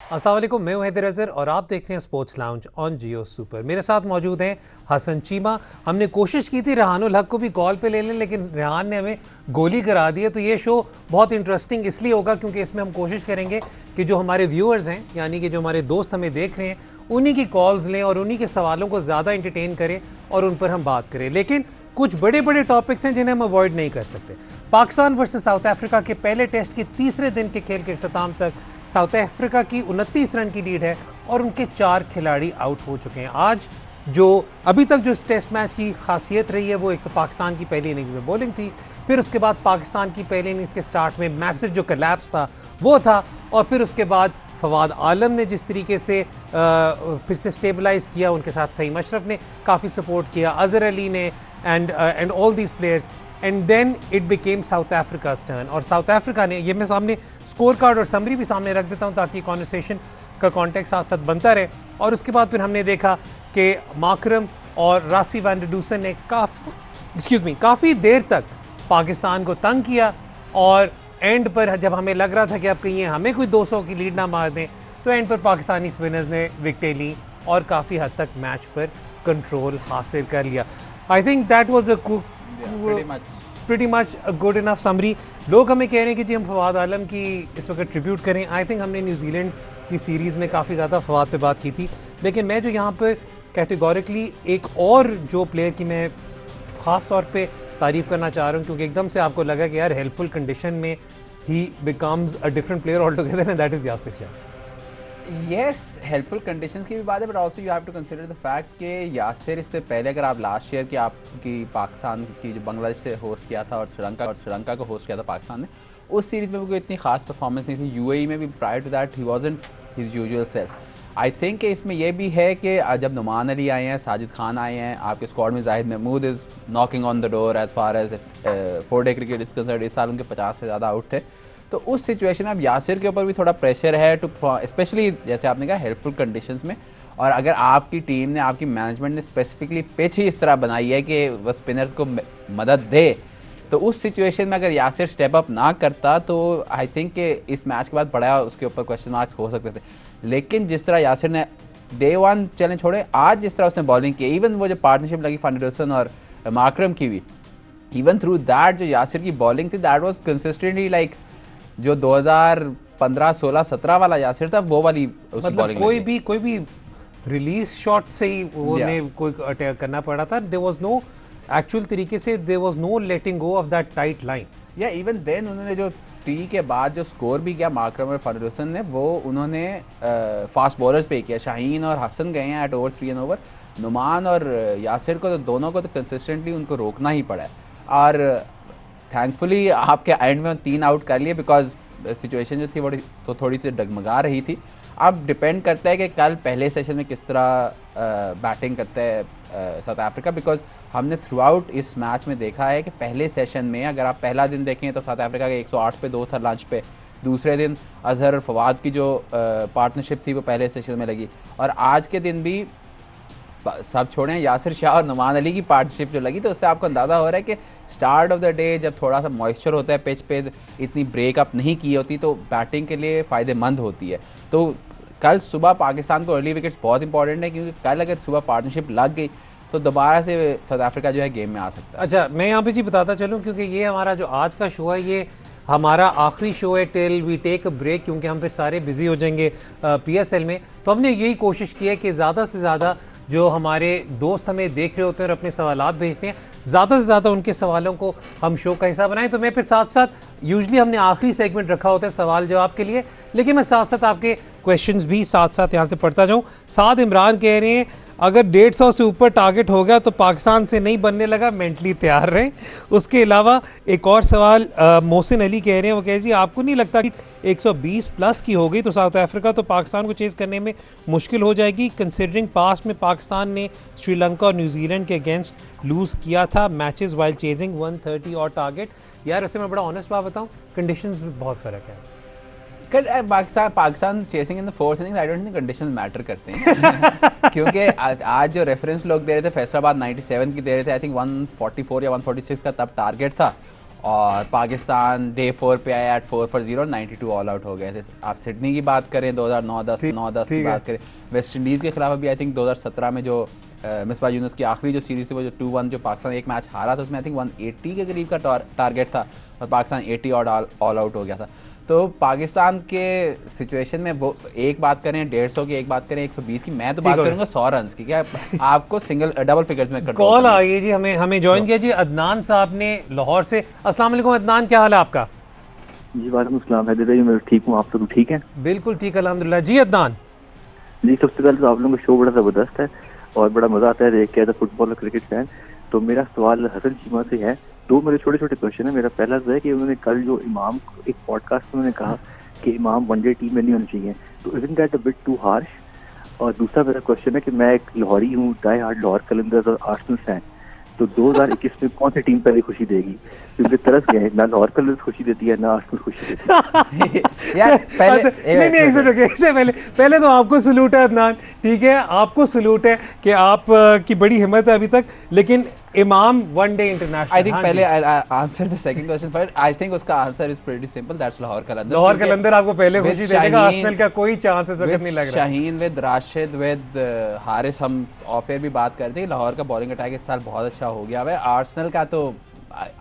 अस्सलाम वालेकुम, मैं हूं हैदर अज़हर और आप देख रहे हैं sports lounge on Geo super. मेरे साथ मौजूद हैं हसन चीमा। हमने कोशिश की थी रेहानुल हक को भी कॉल पे ले लें, लेकिन रेहान ने हमें गोली करा दी है। तो ये शो बहुत इंटरेस्टिंग इसलिए होगा क्योंकि इसमें हम कोशिश करेंगे कि जो हमारे व्यूअर्स हैं, यानी कि जो हमारे दोस्त हमें देख रहे हैं, उन्हीं की कॉल्स लें और उन्हीं के सवालों को ज़्यादा इंटरटेन करें और उन पर हम बात करें। लेकिन कुछ बड़े बड़े टॉपिक्स हैं जिन्हें हम अवॉइड नहीं कर सकते। पाकिस्तान वर्सेस साउथ अफ्रीका के पहले टेस्ट के तीसरे दिन के खेल के अख्ताम तक साउथ अफ्रीका की 29 रन की लीड है और उनके 4 खिलाड़ी आउट हो चुके हैं। आज जो अभी तक जो इस टेस्ट मैच की खासियत रही है वो एक तो पाकिस्तान की पहली इनिंग्स में बॉलिंग थी, फिर उसके बाद पाकिस्तान की पहली इनिंग्स के स्टार्ट में मैसिव जो कलैप्स था वो था, और फिर उसके बाद फवाद आलम ने जिस तरीके से फिर से स्टेबलाइज किया, उनके साथ फ़हीम अशरफ ने काफ़ी सपोर्ट किया, अज़हर अली ने and all these players, and then it became South Africa's turn. और साउथ अफ्रीका ने, ये मैं सामने स्कोर कार्ड और समरी भी सामने रख देता हूँ ताकि कॉन्वर्सेशन का कॉन्टेक्स्ट साथ साथ बनता रहे। और उसके बाद फिर हमने देखा कि माकरम और रासी वैन der Dussen ने काफ़ी देर तक पाकिस्तान को तंग किया, और एंड पर जब हमें लग रहा था कि अब कहीं हमें कोई 200 की लीड ना मार दें, तो एंड पर पाकिस्तानी स्पिनर्स ने विकेटें ली और काफ़ी हद तक मैच पर कंट्रोल हासिल कर लिया। I think that was pretty much a good enough summary। लोग हमें कह रहे हैं कि जी हम फवाद आलम की इस वक्त ट्रिब्यूट करें। आई थिंक हमने न्यूजीलैंड की सीरीज़ में काफ़ी ज़्यादा फवाद पे बात की थी, लेकिन मैं जो यहाँ पर कैटेगोरिकली एक और जो प्लेयर की मैं ख़ास तौर पे तारीफ़ करना चाह रहा हूँ, क्योंकि एकदम से आपको लगा कि यार हेल्पफुल कंडीशन में ही becomes a different player all together, and that is Yasir Shah. Yes, helpful conditions की भी बात है, but also you have to consider the fact कि यासिर इससे पहले अगर आप लास्ट ईयर की आपकी पाकिस्तान की जो बांग्लादेश से होस्ट किया था और श्रीलंका को होस्ट किया था पाकिस्तान ने, उस सीरीज़ में भी कोई इतनी खास परफॉर्मेंस नहीं थी। यूएई में भी prior to that he wasn't his usual self. I think इसमें यह भी है कि जब नुमान अली आए हैं, साजिद खान आए हैं, आपके स्क्वाड में Zahid Mahmood is knocking on the door as far as 4-डे क्रिकेट इज़ कंसर्न्ड। इस साल उनके 50 से ज़्यादा आउट थे, तो उस सिचुएशन में अब यासिर के ऊपर भी थोड़ा प्रेशर है टू, स्पेशली जैसे आपने कहा हेल्पफुल कंडीशंस में। और अगर आपकी टीम ने, आपकी मैनेजमेंट ने स्पेसिफिकली पिच ही इस तरह बनाई है कि वह स्पिनर्स को मदद दे, तो उस सिचुएशन में अगर यासिर स्टेप अप ना करता तो आई थिंक कि इस मैच के बाद बड़ा उसके ऊपर क्वेश्चन मार्क्स हो सकते थे। लेकिन जिस तरह यासिर ने डे 1 चैलेंज छोड़े, आज जिस तरह उसने बॉलिंग की, इवन वो जो पार्टनरशिप लगी वैन der Dussen और माकरम की भी, इवन थ्रू दैट जो यासिर की बॉलिंग थी दैट वॉज कंसिस्टेंटली लाइक जो 2015, 16, 17 वाला यासिर था वो वाली उसकी बॉलिंग। कोई भी रिलीज शॉट से ही वो ने कोई अटैक करना पड़ा था। देयर वाज नो एक्चुअल तरीके से, there was no letting go of that tight line. या इवन देन उन्होंने जो टी के बाद जो स्कोर भी किया माकरम और वैन der Dussen ने, वो उन्होंने फास्ट बॉलर्स पे किया। शाहीन और हसन गए हैं at over 3 and over. Nauman और यासिर को तो दोनों को तो कंसिस्टेंटली उनको रोकना ही पड़ा है। और थैंकफुली आपके एंड में 3 आउट कर लिए, बिकॉज सिचुएशन जो थी वो तो थोड़ी सी डगमगा रही थी। अब डिपेंड करता है कि कल पहले सेशन में किस तरह बैटिंग करता है साउथ अफ्रीका, बिकॉज हमने थ्रू आउट इस मैच में देखा है कि पहले सेशन में अगर आप पहला दिन देखें तो साउथ अफ्रीका के 108 पे 2 था लंच पे। दूसरे दिन अजहर और फवाद की जो पार्टनरशिप थी वो पहले सेशन में लगी, और आज के दिन भी सब छोड़ें यासिर शाह और नुमान अली की पार्टनरशिप जो लगी, तो उससे आपको अंदाज़ा हो रहा है कि स्टार्ट ऑफ द डे जब थोड़ा सा मॉइस्चर होता है पिच पे, इतनी ब्रेकअप नहीं की होती, तो बैटिंग के लिए फ़ायदेमंद होती है। तो कल सुबह पाकिस्तान को अर्ली विकेट्स बहुत इंपॉर्टेंट है, क्योंकि कल अगर सुबह पार्टनरशिप लग गई तो दोबारा से साउथ अफ्रीका जो है गेम में आ सकता है। अच्छा, मैं यहाँ पे जी बताता चलूँ, क्योंकि ये हमारा जो आज का शो है ये हमारा आखिरी शो है till we take a break, क्योंकि हम फिर सारे बिजी हो जाएंगे PSL में। तो हमने यही कोशिश की है कि ज़्यादा से ज़्यादा जो हमारे दोस्त हमें देख रहे होते हैं और अपने सवालात भेजते हैं, ज़्यादा से ज़्यादा उनके सवालों को हम शो का हिस्सा बनाएं। तो मैं फिर साथ साथ यूजुअली हमने आखिरी सेगमेंट रखा होता है सवाल जवाब के लिए, लेकिन मैं साथ साथ आपके क्वेश्चंस भी साथ साथ यहाँ से पढ़ता जाऊँ। साद इमरान कह रहे हैं अगर 150 से ऊपर टारगेट हो गया तो पाकिस्तान से नहीं बनने लगा, मेंटली तैयार रहें। उसके अलावा एक और सवाल मोहसिन अली कह रहे हैं, वो कह जी आपको नहीं लगता कि 120 प्लस की हो गई तो साउथ अफ्रीका तो पाकिस्तान को चेज़ करने में मुश्किल हो जाएगी, कंसिडरिंग पास्ट में पाकिस्तान ने श्रीलंका और न्यूजीलैंड के अगेंस्ट लूज़ किया था मैचेस वाइल चेजिंग 130 और टारगेट। यार वैसे मैं बड़ा ऑनेस्ट बात बताऊँ, कंडीशंस में बहुत फ़र्क है। Pakistan chasing in the fourth innings, I don't think conditions matter करते हैं क्योंकि आज जो रेफरेंस लोग दे रहे थे फैसलाबाद 97 की दे रहे थे, आई थिंक 144 या 146 का तब टारगेट था, और पाकिस्तान डे 4 पे आया एट 4 for 0, 92 ऑल आउट हो गए थे। आप सिडनी की बात करें 2009-10 9-10 की बात करें, वेस्ट इंडीज़ के खिलाफ अभी आई थिंक 2017 में जो मिसबाह यूनुस की आखिरी जो सीरीज़ थी वो जो 2-1 जो पाकिस्तान एक मैच हारा था, उसमें आई थिंक 180 के करीब का टारगेट था और पाकिस्तान 80 और ऑल आउट हो गया था। तो पाकिस्तान के सिचुएशन में वो एक बात करें 150 की, एक बात करें 120 की, मैं तो बात करूंगा 100 रन की। क्या आपको सिंगल डबल फिगर्स में कॉल आ गई जी, हमें ज्वाइन किया जी अदनान साहब ने लाहौर से। अस्सलाम वालेकुम अदनान, क्या हाल है आपका? जी वालेकुम सलाम हैदर भाई, मैं ठीक हूँ, आप सब ठीक हैं? बिल्कुल ठीक अल्हम्दुलिल्लाह। जी अदनान जी, सबसे पहले तो आप लोगों का शो बड़ा ज़बरदस्त है और बड़ा मज़ा आता है देख के, एज अ फुटबॉल और क्रिकेट फैन। तो मेरा सवाल हसन चीमा से है, दो मेरे छोटे छोटे क्वेश्चन है। मेरा पहला तो है कि उन्होंने कल जो इमाम एक पॉडकास्ट में उन्होंने कहा कि इमाम वनडे टीम में नहीं होने चाहिए, तो isn't that a bit too harsh? और दूसरा मेरा क्वेश्चन है कि मैं एक लाहौरी हूँ, डाई हार्ड लाहौर कलंदर्स और आर्सेनल फैन, तो 2021 में कौन सी टीम पहले खुशी देगी? क्योंकि तरस गए, ना लाहौर कलंदर्स खुशी देती है ना आर्सेनल खुशी देती है। यार पहले नहीं एक सेकंड, इससे पहले तो आपको सलूट है अदनान, ठीक है, आपको सलूट है कि आप की बड़ी हिम्मत है अभी तक, लेकिन Imam one day international. I think पहले answer the second question first. I think उसका answer is pretty simple, that's Lahore Qalandar. Lahore Qalandar आपको पहले खुशी दे देगा, आर्सेनल का कोई चांस इस वक्त नहीं लग रहा। शाहीन विद राशिद विद हारिस, हम ऑफ एयर भी बात करते हैं, लाहौर का बॉलिंग अटैक इस साल बहुत अच्छा हो गया है। आर्सेनल का तो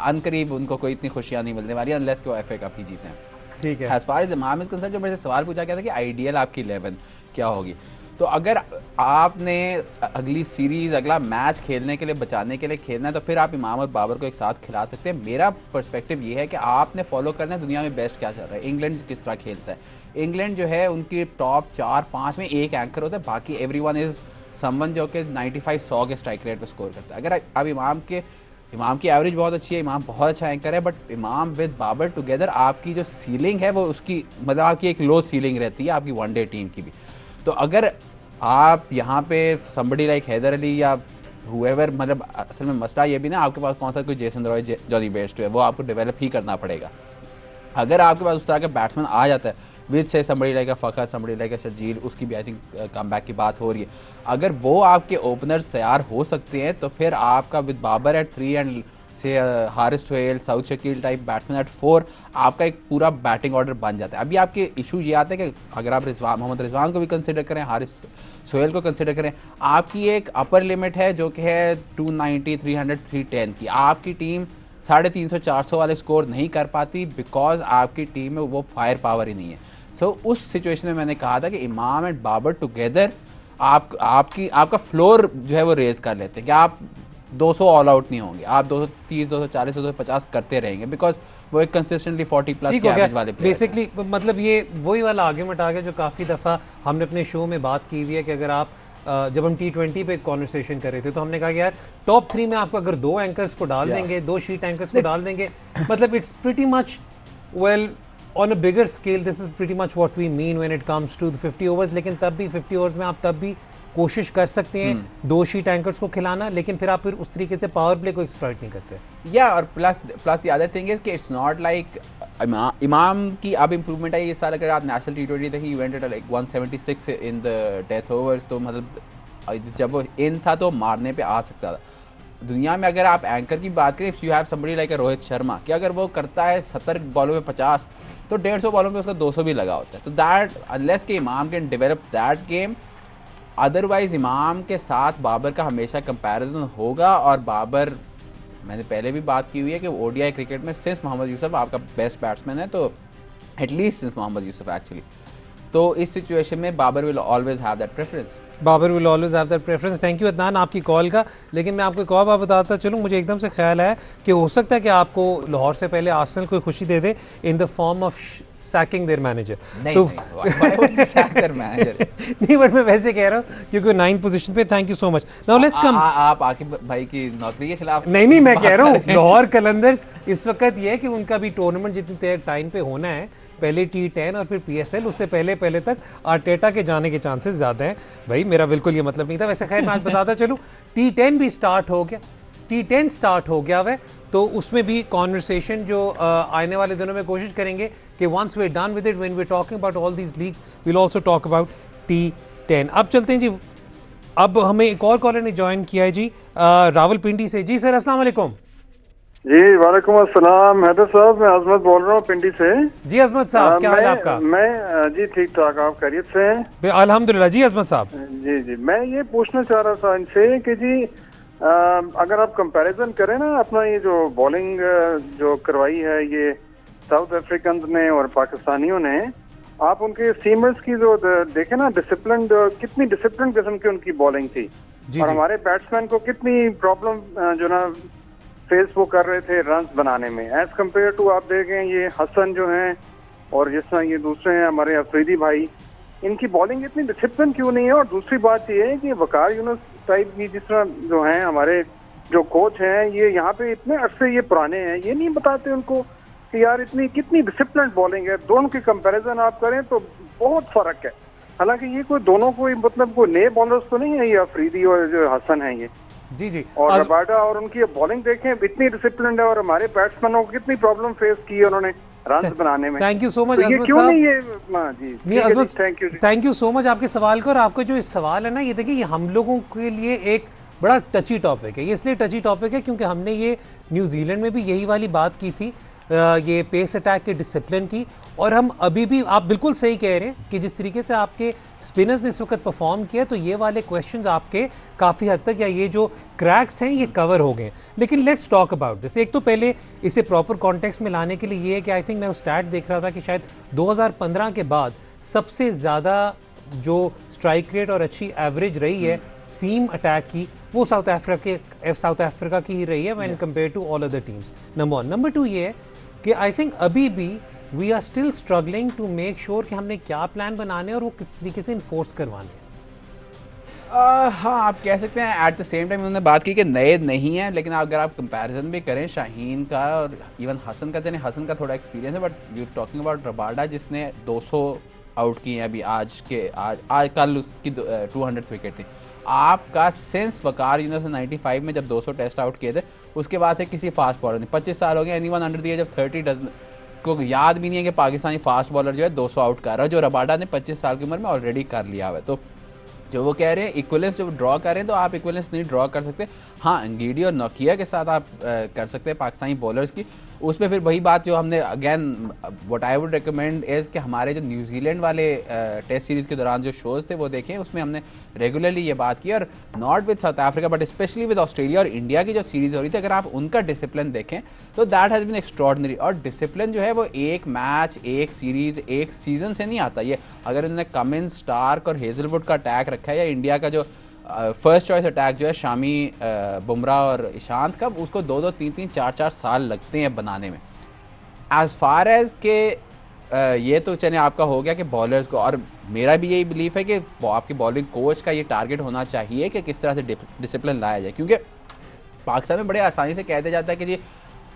अनकरीब उनको कोई इतनी खुशियां नहीं मिलने वाली अनलेस कि वो एफए कप ही जीते हैं। ठीक है, एज फार एज इमाम इज कंसर्न, जो मेरे से सवाल पूछा गया था कि आइडियल आपकी 11 क्या होगी, तो अगर आपने अगली सीरीज अगला मैच खेलने के लिए बचाने के लिए खेलना है तो फिर आप इमाम और बाबर को एक साथ खिला सकते हैं। मेरा पर्सपेक्टिव ये है कि आपने फॉलो करना है दुनिया में बेस्ट क्या चल रहा है, इंग्लैंड किस तरह खेलता है। इंग्लैंड जो है उनकी टॉप 4-5 में एक एंकर होता है, बाकी एवरीवन इज समवन जो कि 95-100 के स्ट्राइक रेट पर स्कोर करता है। अगर अब इमाम की एवरेज बहुत अच्छी है, इमाम बहुत अच्छा एंकर है, बट इमाम विद बाबर टुगेदर आपकी जो सीलिंग है वो उसकी मतलब आपकी एक लो सीलिंग रहती है आपकी वनडे टीम की भी। तो अगर आप यहाँ पे somebody लाइक हैदर अली या whoever, मतलब असल में मसला ये भी ना आपके पास कौन सा कोई जेसन रॉय जॉनी बेस्ट है, वो आपको डेवलप ही करना पड़ेगा। अगर आपके पास उस तरह का बैट्समैन आ जाता है विद से somebody like Fakhar, somebody like Sharjeel, उसकी भी आई थिंक कम बैक की बात हो रही है, अगर वो आपके ओपनर्स तैयार हो सकते हैं तो फिर आपका विद बाबर एट 3 एंड से Haris Sohail, Saud Shakeel type batsman at 4 आपका एक पूरा बैटिंग ऑर्डर बन जाता है। अभी आपके इशू ये आते हैं कि अगर आप मोहम्मद रिजवान को भी कंसिडर करें, हारिस सोहेल को कंसिडर करें, आपकी एक अपर लिमिट है जो कि है 290, 300, 310 की। आपकी टीम 350-400 वाले स्कोर नहीं कर पाती बिकॉज आपकी टीम में वो फायर पावर ही नहीं है। सो उस सिचुएशन में मैंने कहा था कि इमाम एंड बाबर टुगेदर आपका फ्लोर जो है वो रेज कर लेते हैं कि आप 200 ऑल आउट नहीं होंगे, आप 230, 240, 250 करते रहेंगे बिकॉज वो एक कंसिस्टेंटली 40 प्लस के एवरेज वाले प्लेयर। बेसिकली मतलब ये वही वाला आर्गुमेंट आ गया जो काफ़ी दफ़ा हमने अपने शो में बात की हुई है कि अगर आप जब हम T20 पे कॉन्वर्सेशन कर रहे थे तो हमने कहा कि यार टॉप 3 में आपको अगर 2 एंकर्स को डाल देंगे, 2 शीट एंकर्स को डाल देंगे, मतलब it's pretty much well on a bigger scale this is pretty much what we mean when it comes to the 50 overs. लेकिन तब भी 50 ओवर्स में आप तब भी कोशिश कर सकते हैं 2 शीट एंकर्स को खिलाना, लेकिन फिर आप फिर उस तरीके से पावर प्ले को एक्सप्लॉइट नहीं करते। या और plus the other thing is कि इट्स नॉट लाइक इमाम की अब इंप्रूवमेंट है इस साल। अगर आप नेशनल T20 देखिए, event at like 176 in the death overs, तो मतलब जब वो इन था तो मारने पे आ सकता था। दुनिया में अगर आप एंकर की बात करें, if you have somebody like Rohit Sharma, कि अगर वो करता है 70 बॉलों में 50 तो 150 बॉलों में उसका 200 भी लगा होता है। तो दैट अनलेस के इमाम can develop that game, otherwise इमाम के साथ बाबर का हमेशा कंपैरिजन होगा। और बाबर, मैंने पहले भी बात की हुई है कि ओडीआई क्रिकेट में सिंस मोहम्मद यूसुफ आपका बेस्ट बैट्समैन है, तो at least since Mohammad Yousuf actually, तो इस सिचुएशन में Babar will always have that preference. Babar will always have that preference. Thank you Adnan आपकी कॉल का। लेकिन मैं आपको एक और बात बताता चलूँ, मुझे एकदम से ख्याल आया कि हो सकता है कि आपको लाहौर से पहले आर्सेनल कोई खुशी दे दे in the form of sacking their manager. तो नहीं, बट मैं वैसे कह रहा हूँ क्योंकि 9th पोजीशन पे। Thank you so much. Now let's come. आप आकिब भाई की नौकरी के खिलाफ नहीं, मैं कह रहा हूँ लाहौर कलंदर्स इस वक्त ये है कि उनका भी टूर्नामेंट जितने टाइम पे होना है, पहले T10 और फिर PSL, उससे पहले तक आर्टेटा के जाने के चांसेस ज़्यादा हैं। भाई मेरा बिल्कुल ये मतलब नहीं था। वैसे खैर मैं आज बताता चलूँ, T10 भी स्टार्ट हो गया, T10 स्टार्ट हो गया है, तो उसमें भी कॉन्वर्सेशन जो आने वाले दिनों में कोशिश करेंगे कि once we are done with it, when we are talking about all these leagues, we will also talk about T10। अब चलते हैं जी, अब हमें एक और कॉलर ने ज्वाइन किया है जी रावलपिंडी से। जी सर, अस्सलाम वालेकुम। जी वालेकुम अस्सलाम हैदर साहब, मैं अजमत बोल रहा हूँ पिंडी से। जी अजमत साहब, क्या हाल है आपका? मैं जी ठीक ठाक, आप खैरियत से हैं? अल्हम्दुलिल्लाह। जी अजमत साहब, जी जी, मैं ये पूछना चाह रहा था इनसे कि जी अगर आप कंपैरिजन करें ना अपना ये जो बॉलिंग जो करवाई है ये साउथ अफ्रीकन ने और पाकिस्तानियों ने, आप उनके सीमर्स की जो देखे ना डिसिप्लिन, कितनी डिसिप्लिन किस्म की उनकी बॉलिंग थी। जी और जी हमारे बैट्समैन को कितनी प्रॉब्लम जो ना फेस वो कर रहे थे रन्स बनाने में, एज कम्पेयर टू आप देखें ये हसन जो हैं और जिस तरह ये दूसरे हैं हमारे अफरीदी भाई, इनकी बॉलिंग इतनी डिसिप्लिन क्यों नहीं है? और दूसरी बात ये है कि वकार यूनुस टाइप की जिस तरह जो हैं हमारे जो कोच हैं, ये यहाँ पे इतने अरसे ये पुराने हैं, ये नहीं बताते उनको कि यार इतनी कितनी डिसिप्लिन बॉलिंग है। दोनों की कंपैरिजन आप करें तो बहुत फर्क है। हालांकि ये कोई दोनों कोई मतलब कोई नए बॉलर्स तो नहीं है, ये अफरीदी और जो हसन है ये, जी जी। और रबाडा, और उनकी बॉलिंग देखें इतनी डिसिप्लिन है, और हमारे बैट्समैनों को कितनी प्रॉब्लम फेस की है उन्होंने रन बनाने में। थैंक यू सो मच तो ये अजमत क्यों साहब। नहीं ये जी नहीं Azmat, thank you. Thank you so much आपके सवाल का। और आपका जो इस सवाल है ना, ये देखिए, ये हम लोगों के लिए एक बड़ा टची टॉपिक है। ये इसलिए टची टॉपिक है क्योंकि हमने ये न्यूजीलैंड में भी यही वाली बात की थी, ये पेस अटैक के डिसिप्लिन की। और हम अभी भी, आप बिल्कुल सही कह रहे हैं कि जिस तरीके से आपके स्पिनर्स ने इस वक्त परफॉर्म किया, तो ये वाले क्वेश्चंस आपके काफ़ी हद तक, या ये जो क्रैक्स हैं, ये कवर हो गए। लेकिन लेट्स टॉक अबाउट दिस। एक तो पहले इसे प्रॉपर कॉन्टेक्स्ट में लाने के लिए ये है कि आई थिंक मैं वो स्टैट देख रहा था कि शायद 2015 के बाद सबसे ज़्यादा जो स्ट्राइक रेट और अच्छी एवरेज रही है सीम अटैक की, वो साउथ अफ्रीका की ही रही है when compare to all other teams. Number 1। Number 2 ये है कि आई थिंक अभी भी we are still struggling to make sure कि हमने क्या प्लान बनाने और वो किस तरीके से इन्फोर्स करवाने। हाँ, आप कह सकते हैं। एट द सेम टाइम उन्होंने बात की कि नए नहीं हैं, लेकिन अगर आप कंपैरिजन भी करें शाहीन का और इवन हसन का, चलिए हसन का थोड़ा एक्सपीरियंस है, but you talking about Rabada जिसने 200 आउट किए हैं अभी, आज कल उसकी 200 विकेट थी। आपका सिंस वकार यूनुस ने 95 में जब 200 टेस्ट आउट किए थे, उसके बाद से किसी फास्ट बॉलर ने 25 साल हो गए, anyone under the age of 30 को याद भी नहीं है कि पाकिस्तानी फास्ट बॉलर जो है 200 आउट कर रहा है, जो रबाडा ने 25 साल की उम्र में ऑलरेडी कर लिया हुआ है। तो जो वो कह रहे हैं इक्वलेंस जो ड्रॉ कर रहे हैं, तो आप इक्वलेंस नहीं ड्रॉ कर सकते। हाँ, अंगीडी और नोकिया के साथ आप कर सकते हैं पाकिस्तानी बॉलर्स की। उसमें फिर वही बात जो हमने again what I would recommend is कि हमारे जो न्यूजीलैंड वाले टेस्ट सीरीज़ के दौरान जो शोज़ थे वो देखें, उसमें हमने रेगुलरली ये बात की। और not with south Africa but specially with Australia और इंडिया की जो सीरीज़ हो रही थी, अगर आप उनका डिसिप्लिन देखें तो दैट हैज़ बीन एक्स्ट्रॉर्डनरी। और डिसिप्लिन जो है वो एक मैच, एक सीरीज़, एक सीज़न से नहीं आता। ये अगर उन्होंने कमिंस, स्टार्क और हेजलवुड का अटैक रखा है, या इंडिया का जो फर्स्ट चॉइस अटैक जो है शामी, बुमराह और ईशांत का, उसको 2-2, 3-3, 4-4 साल लगते हैं बनाने में। एज़ फार एज़ के ये तो चले आपका हो गया कि बॉलर्स को, और मेरा भी यही बिलीफ है कि आपके बॉलिंग कोच का ये टारगेट होना चाहिए कि किस तरह से डिसिप्लिन लाया जाए। क्योंकि पाकिस्तान में बड़े आसानी से कह दिया जाता है कि जी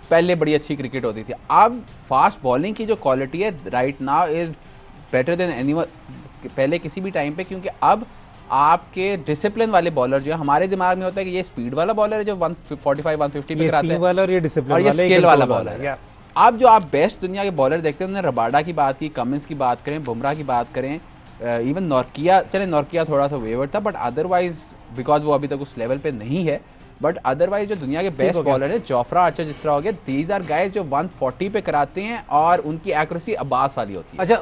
पहले बड़ी अच्छी क्रिकेट होती थी। अब फास्ट बॉलिंग की जो क्वालिटी है right now is better than anyone पहले किसी भी टाइम पे। क्योंकि अब आपके डिसिप्लिन वाले बॉलर जो है, हमारे दिमाग में होता है कि ये स्पीड वाला बॉलर है जो 145, 150 पे कराता है, वाला और ये डिसिप्लिन और ये वाला, स्किल वाला बॉलर है। या अब जो आप बेस्ट दुनिया के बॉलर देखते हैं, उन्होंने रबाडा की बात की, कमिंस की बात करें, बुमराह की बात करें, इवन नॉर्किया, चले नॉर्किया थोड़ा सा वेवर्ड था, बट अदरवाइज बिकॉज वो अभी तक उस लेवल पे नहीं है, बट अदरवाइज जो दुनिया के बेस्ट बॉलर है, जोफ्रा आर्चर जिस तरह हो गया, दीज आर गाइज जो 140 पे कराते हैं और उनकी एक्यूरेसी अब्बास वाली होती है। अच्छा,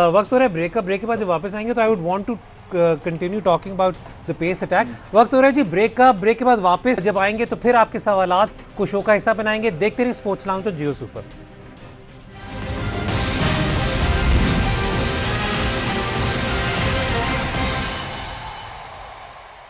वक्त हो रहा है ब्रेक का। ब्रेक के बाद जब वापस आएंगे तो I would want to continue talking about the pace attack. वक्त हो रहा है जी ब्रेक का। ब्रेक के बाद वापस जब आएंगे तो फिर आपके सवालात को शो का हिस्सा बनाएंगे। देखते रहिए स्पोर्ट्स लाउंज और Geo Super.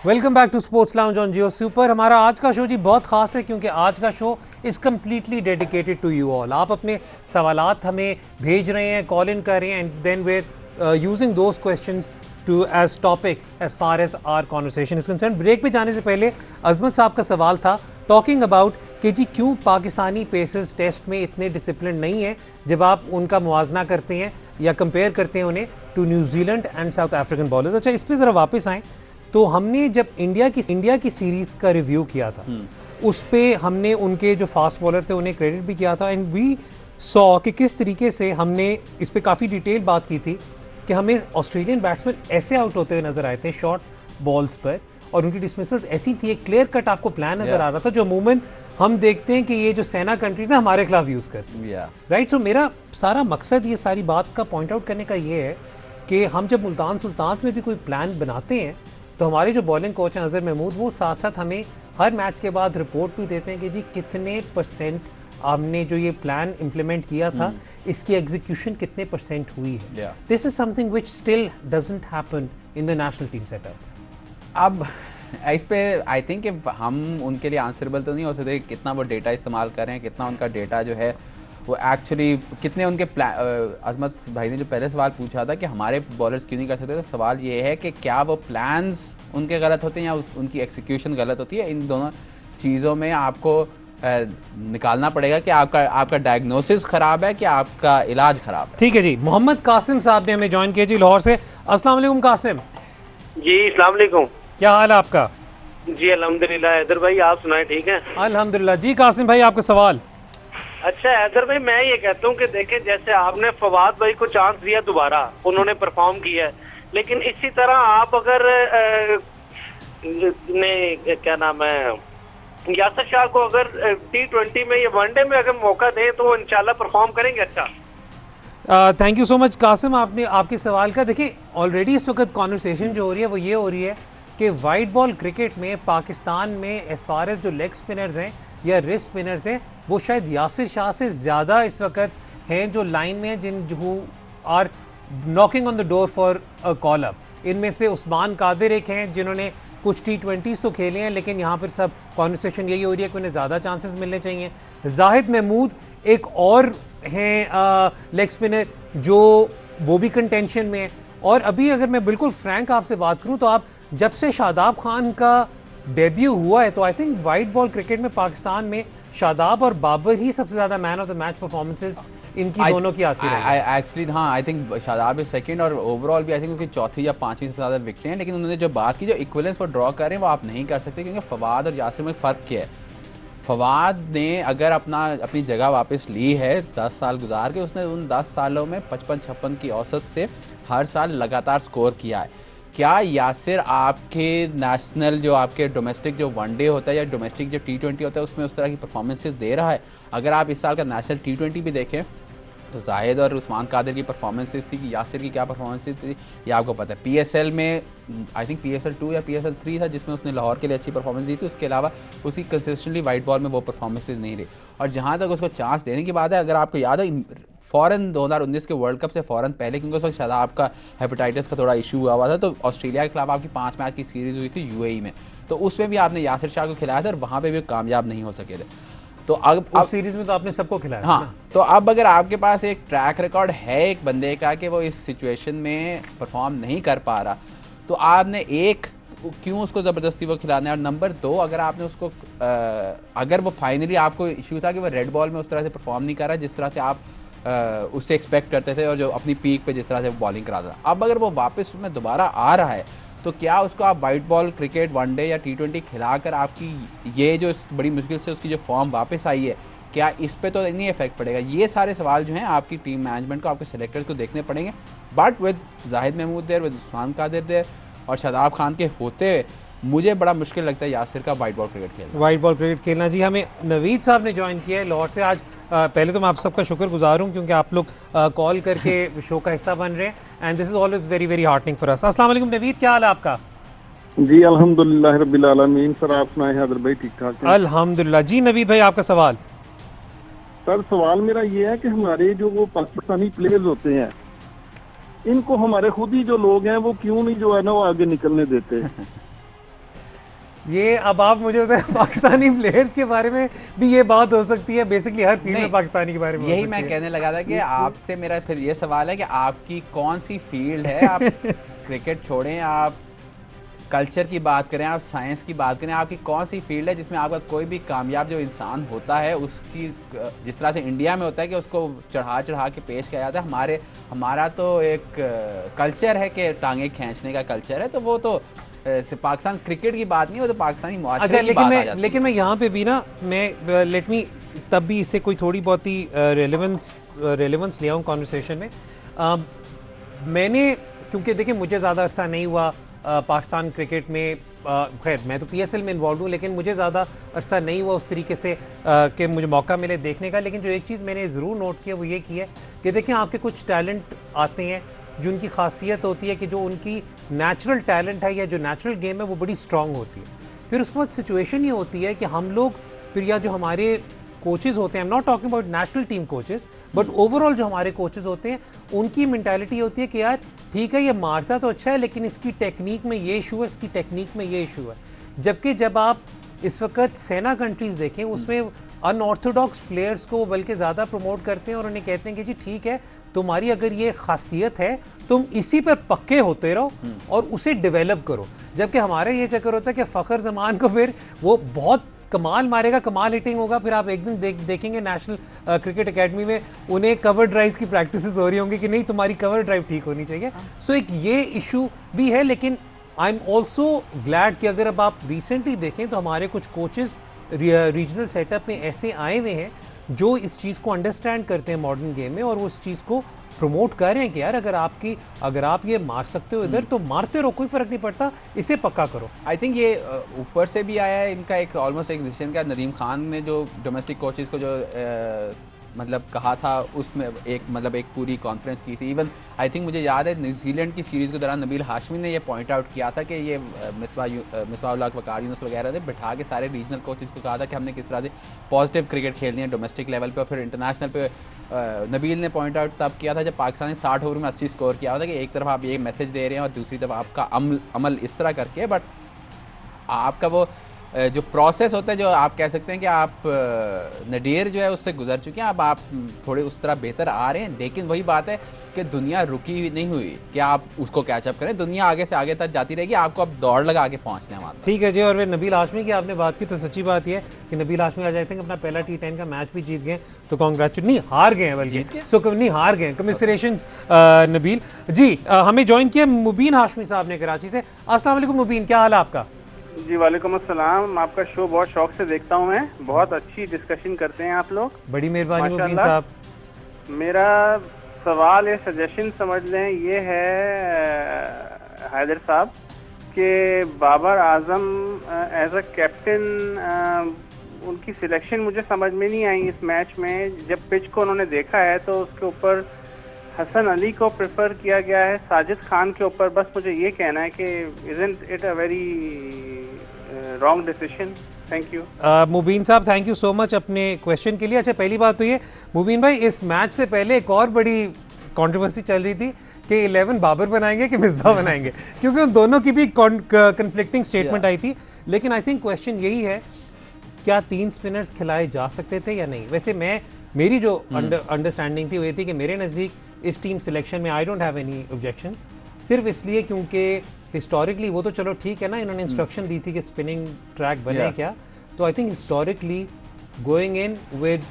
Welcome back to sports lounge on Geo Super. हमारा आज का शो जी बहुत खास है क्योंकि आज का show is completely dedicated to you all. आप अपने सवालात हमें भेज रहे हैं, कॉल इन कर रहे हैं, and then we're using those questions to as topic as far as our conversation is concern. Break पे जाने से पहले अजमत साहब का सवाल था टॉकिंग अबाउट कि जी क्यों पाकिस्तानी पेसर्स टेस्ट में इतने डिसिप्लिन नहीं है जब आप उनका मुआजना करते हैं या कंपेयर करते हैं उन्हें to New Zealand and South African bowlers. अच्छा, इस पर ज़रा वापस आएँ तो हमने जब इंडिया की सीरीज़ का रिव्यू किया था, उस पर हमने उनके जो फास्ट बॉलर थे उन्हें क्रेडिट भी किया था, एंड वी सॉ कि किस तरीके से हमने इस पर काफ़ी डिटेल बात की थी कि हमें ऑस्ट्रेलियन बैट्समैन ऐसे आउट होते हुए नजर आए थे शॉर्ट बॉल्स पर, और उनकी डिसमिसल्स ऐसी थी, एक क्लियर कट आपको प्लान नजर आ रहा था जो अमूमन हम देखते हैं कि ये जो सेना कंट्रीज है हमारे खिलाफ यूज़ करती हैं, या राइट। सो मेरा सारा मकसद ये सारी बात का पॉइंट आउट करने का ये है कि हम जब मुल्तान सुल्तान में भी कोई प्लान बनाते हैं तो हमारे जो बॉलिंग कोच हैं अजहर महमूद, वो साथ साथ हमें हर मैच के बाद रिपोर्ट भी देते हैं कि जी कितने परसेंट आपने जो ये प्लान इम्प्लीमेंट किया था इसकी एग्जीक्यूशन कितने परसेंट हुई है। Yeah. This is something which still doesn't happen in the national team setup. अब इस पे आई थिंक हम उनके लिए आंसरेबल तो नहीं हो सकते कितना वो डेटा इस्तेमाल कर रहे हैं, कितना उनका डेटा जो है वो एक्चुअली कितने उनके अजमत भाई ने जो पहले सवाल पूछा था कि हमारे बॉलर्स क्यों नहीं कर सकते, तो सवाल ये है कि क्या वो प्लान्स उनके गलत होते हैं या उनकी एक्सिक्यूशन गलत होती है। इन दोनों चीज़ों में आपको निकालना पड़ेगा कि आपका डायग्नोसिस ख़राब है कि आपका इलाज ख़राब है। ठीक है जी, मोहम्मद कासिम साहब ने हमें ज्वाइन किया जी लाहौर से। अस्सलाम वालेकुम कासिम। जी अस्सलाम वालेकुम। क्या हाल है आपका? जी अल्हम्दुलिल्लाह। हैदर भाई आप सुनाए ठीक है? अल्हम्दुलिल्लाह। जी कासिम भाई आपका सवाल। अच्छा हैदर भाई, मैं ये कहता हूँ कि देखें जैसे आपने फवाद भाई को चांस दिया दोबारा, उन्होंने परफॉर्म किया है, लेकिन इसी तरह आप अगर क्या नाम है यासिर शाह को अगर T20 में या वनडे में अगर मौका दें तो वो इंशाल्लाह परफॉर्म करेंगे अच्छा। Thank you so much Qasim, आपने आपके सवाल का देखिए ऑलरेडी इस वक्त कॉन्वर्सेशन जो हो रही है वो ये हो रही है कि वाइट बॉल क्रिकेट में पाकिस्तान में एज फार एज जो लेग स्पिनर्स हैं या रिस्ट स्पिनर्स हैं वो शायद यासिर शाह से ज़्यादा इस वक्त हैं जो लाइन में हैं, जिन who are knocking on the door for a call up. इनमें से उस्मान कादिर एक हैं जिन्होंने कुछ T20s तो खेले हैं, लेकिन यहाँ पर सब कॉन्वर्सेशन यही हो रही है कि उन्हें ज़्यादा चांसेस मिलने चाहिए। जाहिद महमूद एक और हैं लेग स्पिनर जो वो भी कंटेंशन में है। और अभी अगर मैं बिल्कुल फ्रैंक आपसे बात करूँ तो आप जब से शादाब खान का डेब्यू हुआ है तो I think white ball cricket में पाकिस्तान में शादाब और बाबर ही सबसे ज़्यादा man of the match performances इनकी दोनों की आती रही। एक्चुअली हाँ, I think Shadab is second और ओवरऑल भी आई थिंक उनकी चौथी या पांचवी सबसे ज़्यादा विकेटें हैं, लेकिन उन्होंने जो बात की जो इक्वलेंस वो ड्रॉ कर रहे हैं वो आप नहीं कर सकते क्योंकि फवाद और यासिर में फ़र्क क्या है। फवाद ने अगर अपनी जगह वापस ली है 10 साल गुजार के, उसने उन 10 सालों में 55-56 की औसत से हर साल लगातार स्कोर किया है। क्या यासिर आपके नेशनल जो आपके डोमेस्टिक जो वनडे होता है या डोमेस्टिक जो T20 होता है उसमें उस तरह की परफॉर्मेंसेस दे रहा है? अगर आप इस साल का नेशनल T20 भी देखें तो जाहिद और उस्मान कादिर की परफॉर्मेंसेस थी कि यासिर की क्या परफॉर्मेंसेस थी ये आपको पता है। PSL में आई थिंक PSL 2 या PSL 3 था जिसमें उसने लाहौर के लिए अच्छी परफॉर्मेंस दी थी, उसके अलावा उसकी कंसिस्टेंटली वाइट बॉल में वो परफॉर्मेंसेस नहीं रही। और जहाँ तक उसको चांस देने की बात है, अगर आपको याद है फ़ौरन 2019 के वर्ल्ड कप से फ़ौरन पहले, क्योंकि उस वक्त शायद आपका हेपेटाइटिस का थोड़ा इशू हुआ था, तो ऑस्ट्रेलिया के खिलाफ आपकी 5 मैच की सीरीज़ हुई थी UAE में, तो उसमें भी आपने यासिर शाह को खिलाया था और वहाँ पे भी कामयाब नहीं हो सके थे। तो अब उस सीरीज में तो आपने सबको खिलाया। हाँ, तो अब अगर आपके पास एक ट्रैक रिकॉर्ड है एक बंदे का कि वो इस सिचुएशन में परफॉर्म नहीं कर पा रहा, तो आपने एक क्यों उसको ज़बरदस्ती वो खिलाना है, और नंबर 2 अगर आपने उसको अगर वो फाइनली आपको इशू था कि वो रेड बॉल में उस तरह से परफॉर्म नहीं कर रहा जिस तरह से आप उससे एक्सपेक्ट करते थे और जो अपनी पीक पे जिस तरह से वो बॉलिंग कराता था, अब अगर वो वापस उसमें दोबारा आ रहा है तो क्या उसको आप वाइट बॉल क्रिकेट वनडे या T20 खिलाकर आपकी ये जो बड़ी मुश्किल से उसकी जो फॉर्म वापस आई है क्या इस पे तो नहीं इफेक्ट पड़ेगा? ये सारे सवाल जो हैं आपकी टीम मैनेजमेंट को, आपके सेलेक्टर्स को देखने पड़ेंगे। But with Zahid Mahmood there, with Usman Qadir there और शादाब खान के होते मुझे बड़ा मुश्किल लगता है यासिर का वाइट बॉल क्रिकेट खेलना। वाइट बॉल क्रिकेट खेलना जी। हमें नवीद साहब ने ज्वाइन किया है लाहौर से। आज पहले तो मैं आप सबका शुक्रगुजार हूँ क्योंकि आप लोग कॉल करके शो का हिस्सा बन रहे हैं and this is always very very heartening for us. अस्सलाम वालेकुम नवीद, क्या हाल है आपका? जी अल्हम्दुलिल्लाह रब्बिल आलमीन। सर आप सुनाए हैदर भाई ठीक ठाक हैं? अल्हम्दुलिल्लाह। जी नवीद भाई आपका सवाल। सर सवाल मेरा ये है कि हमारे जो वो पाकिस्तानी प्लेयर्स होते हैं इनको हमारे खुद ही जो लोग हैं वो क्यों नहीं जो है ना वो आगे निकलने देते? ये अब आप मुझे बताएं, पाकिस्तानी प्लेयर्स के बारे में भी ये बात हो सकती है, बेसिकली हर फील्ड में पाकिस्तानी के बारे में यही मैं कहने लगा था कि आपसे मेरा फिर ये सवाल है कि आपकी कौन सी फील्ड है? आप क्रिकेट छोड़ें, आप कल्चर की बात करें, आप साइंस की बात करें, आपकी कौन सी फील्ड है जिसमें आपका कोई भी कामयाब जो इंसान होता है उसकी जिस तरह से इंडिया में होता है कि उसको चढ़ा चढ़ा के पेश किया जाता है, हमारा तो एक कल्चर है कि टांगे खींचने का कल्चर है, तो वो तो पाकिस्तान क्रिकेट की बात नहीं, वो तो पाकिस्तानी मुआशरे की बात आ जाती है। लेकिन मैं यहाँ पे भी ना मैं लेट मी तब भी इससे कोई थोड़ी बहुत ही रेलेवेंस ले आऊँ कॉन्वर्सेशन में। मैंने क्योंकि देखिए मुझे ज़्यादा अरसा नहीं हुआ पाकिस्तान क्रिकेट में खैर मैं तो PSL में इन्वॉल्व हूँ, लेकिन मुझे ज़्यादा अरसा नहीं हुआ उस तरीके से कि मुझे मौका मिले देखने का। लेकिन जो एक चीज़ मैंने ज़रूर नोट किया वो ये की है कि देखें आपके कुछ टैलेंट आते हैं जो उनकी खासियत होती है कि जो उनकी नेचुरल टैलेंट है या जो नेचुरल गेम है वो बड़ी स्ट्रॉन्ग होती है। फिर उसके बाद सिचुएशन ये होती है कि हम लोग फिर या जो हमारे कोचेज़ होते हैं, I am not talking about national team coaches, but overall जो हमारे कोचेज़ होते हैं उनकी मेंटालिटी होती है कि यार ठीक है ये मारता तो अच्छा है लेकिन इसकी टेक्निक में ये इशू है, इसकी टेक्निक में ये इशू है। जबकि जब आप इस वक्त सेना कंट्रीज़ देखें उसमें अनऑर्थोडॉक्स प्लेयर्स को बल्कि ज़्यादा प्रमोट करते हैं और उन्हें कहते हैं कि जी ठीक है तुम्हारी अगर ये खासियत है तुम इसी पर पक्के होते रहो और उसे डेवलप करो। जबकि हमारा ये चक्कर होता है कि फ़खर जमान को फिर वो बहुत कमाल मारेगा, कमाल हिटिंग होगा, फिर आप एक दिन देखेंगे नेशनल क्रिकेट एकेडमी में उन्हें कवर ड्राइव्स की प्रैक्टिसेस हो रही होंगी कि नहीं तुम्हारी कवर ड्राइव ठीक होनी चाहिए। सो एक ये इशू भी है। लेकिन आई एम ऑल्सो ग्लैड कि अगर अब आप रिसेंटली देखें तो हमारे कुछ कोचेज़ रीजनल सेटअप में ऐसे आए हुए हैं जो इस चीज़ को अंडरस्टैंड करते हैं मॉडर्न गेम में और वो इस चीज़ को प्रमोट कर रहे हैं कि यार अगर आप ये मार सकते हो इधर तो मारते रहो, कोई फ़र्क नहीं पड़ता, इसे पक्का करो। आई थिंक ये ऊपर से भी आया है इनका एक ऑलमोस्ट एक डिसीजन का। नदीम खान ने जो डोमेस्टिक कोचेज़ को जो मतलब कहा था उसमें एक पूरी कॉन्फ्रेंस की थी। इवन आई थिंक मुझे याद है न्यूजीलैंड की सीरीज़ के दौरान नबील हाशमी ने ये पॉइंट आउट किया था कि ये मिसबाह-उल-हक वकार यूनुस वगैरह ने बिठा के सारे रीजनल कोचेज़ को कहा था कि हमने किस तरह से पॉजिटिव क्रिकेट खेलनी है डोमेस्टिक लेवल पे और फिर इंटरनेशनल पे। नबील ने पॉइंट आउट तब किया था जब पाकिस्तान ने 60 ओवर में 80 स्कोर किया था कि एक तरफ आप ये मैसेज दे रहे हैं और दूसरी तरफ आपका अमल इस तरह करके, बट आपका वो जो प्रोसेस होता है जो आप कह सकते हैं कि आप नडीर जो है उससे गुजर चुके हैं, अब आप थोड़े उस तरह बेहतर आ रहे हैं। लेकिन वही बात है कि दुनिया रुकी हुई नहीं हुई कि आप उसको कैचअप करें, दुनिया आगे से आगे तक जाती रहेगी, आपको अब दौड़ लगा के पहुंचना है वहाँ। ठीक है जी। और वे नबील हाशमी की आपने बात की तो सच्ची बात यह है कि नबील हाशमी आज आई थिंक अपना पहला T10 का मैच भी जीत गए, तो कॉन्ग्रेचुलेट नहीं हार गए हैं बल्कि सो नहीं हार गए, कमिसरेशंस नबील जी। हमें ज्वाइन किया मुबीन हाशमी साहब ने कराची से। अस्सलाम वालेकुम मुबीन, क्या हाल है आपका? जी वालेकुम अस्सलाम। आपका शो बहुत शौक से देखता हूँ मैं, बहुत अच्छी डिस्कशन करते हैं आप लोग। बड़ी मेहरबानी मुबीन साहब। मेरा सवाल या सजेशन समझ लें ये है हैदर साहब कि Babar Azam as a captain उनकी सिलेक्शन मुझे समझ में नहीं आई इस मैच में। जब पिच को उन्होंने देखा है तो उसके ऊपर हसन अली को प्रेफर किया गया है साजिद खान के ऊपर। बस मुझे ये कहना है कि isn't it a very wrong decision. Thank you Mubeen साहब, थैंक यू सो मच अपने क्वेश्चन के लिए। अच्छा पहली बात तो ये मुबीन भाई, इस मैच से पहले एक और बड़ी कंट्रोवर्सी चल रही थी कि 11 बाबर बनाएंगे कि मिसबाह बनाएंगे, क्योंकि उन दोनों की भी कन्फ्लिक्टिंग स्टेटमेंट आई थी। लेकिन आई थिंक क्वेश्चन यही है क्या 3 स्पिनर्स खिलाए जा सकते थे या नहीं? वैसे मेरी जो अंडरस्टैंडिंग थी वो ये थी कि मेरे नज़दीक इस टीम सिलेक्शन में I don't have any objections, सिर्फ इसलिए क्योंकि हिस्टोरिकली वो तो चलो ठीक है ना, इन्होंने इंस्ट्रक्शन दी थी कि स्पिनिंग ट्रैक बने क्या, तो I think historically going in with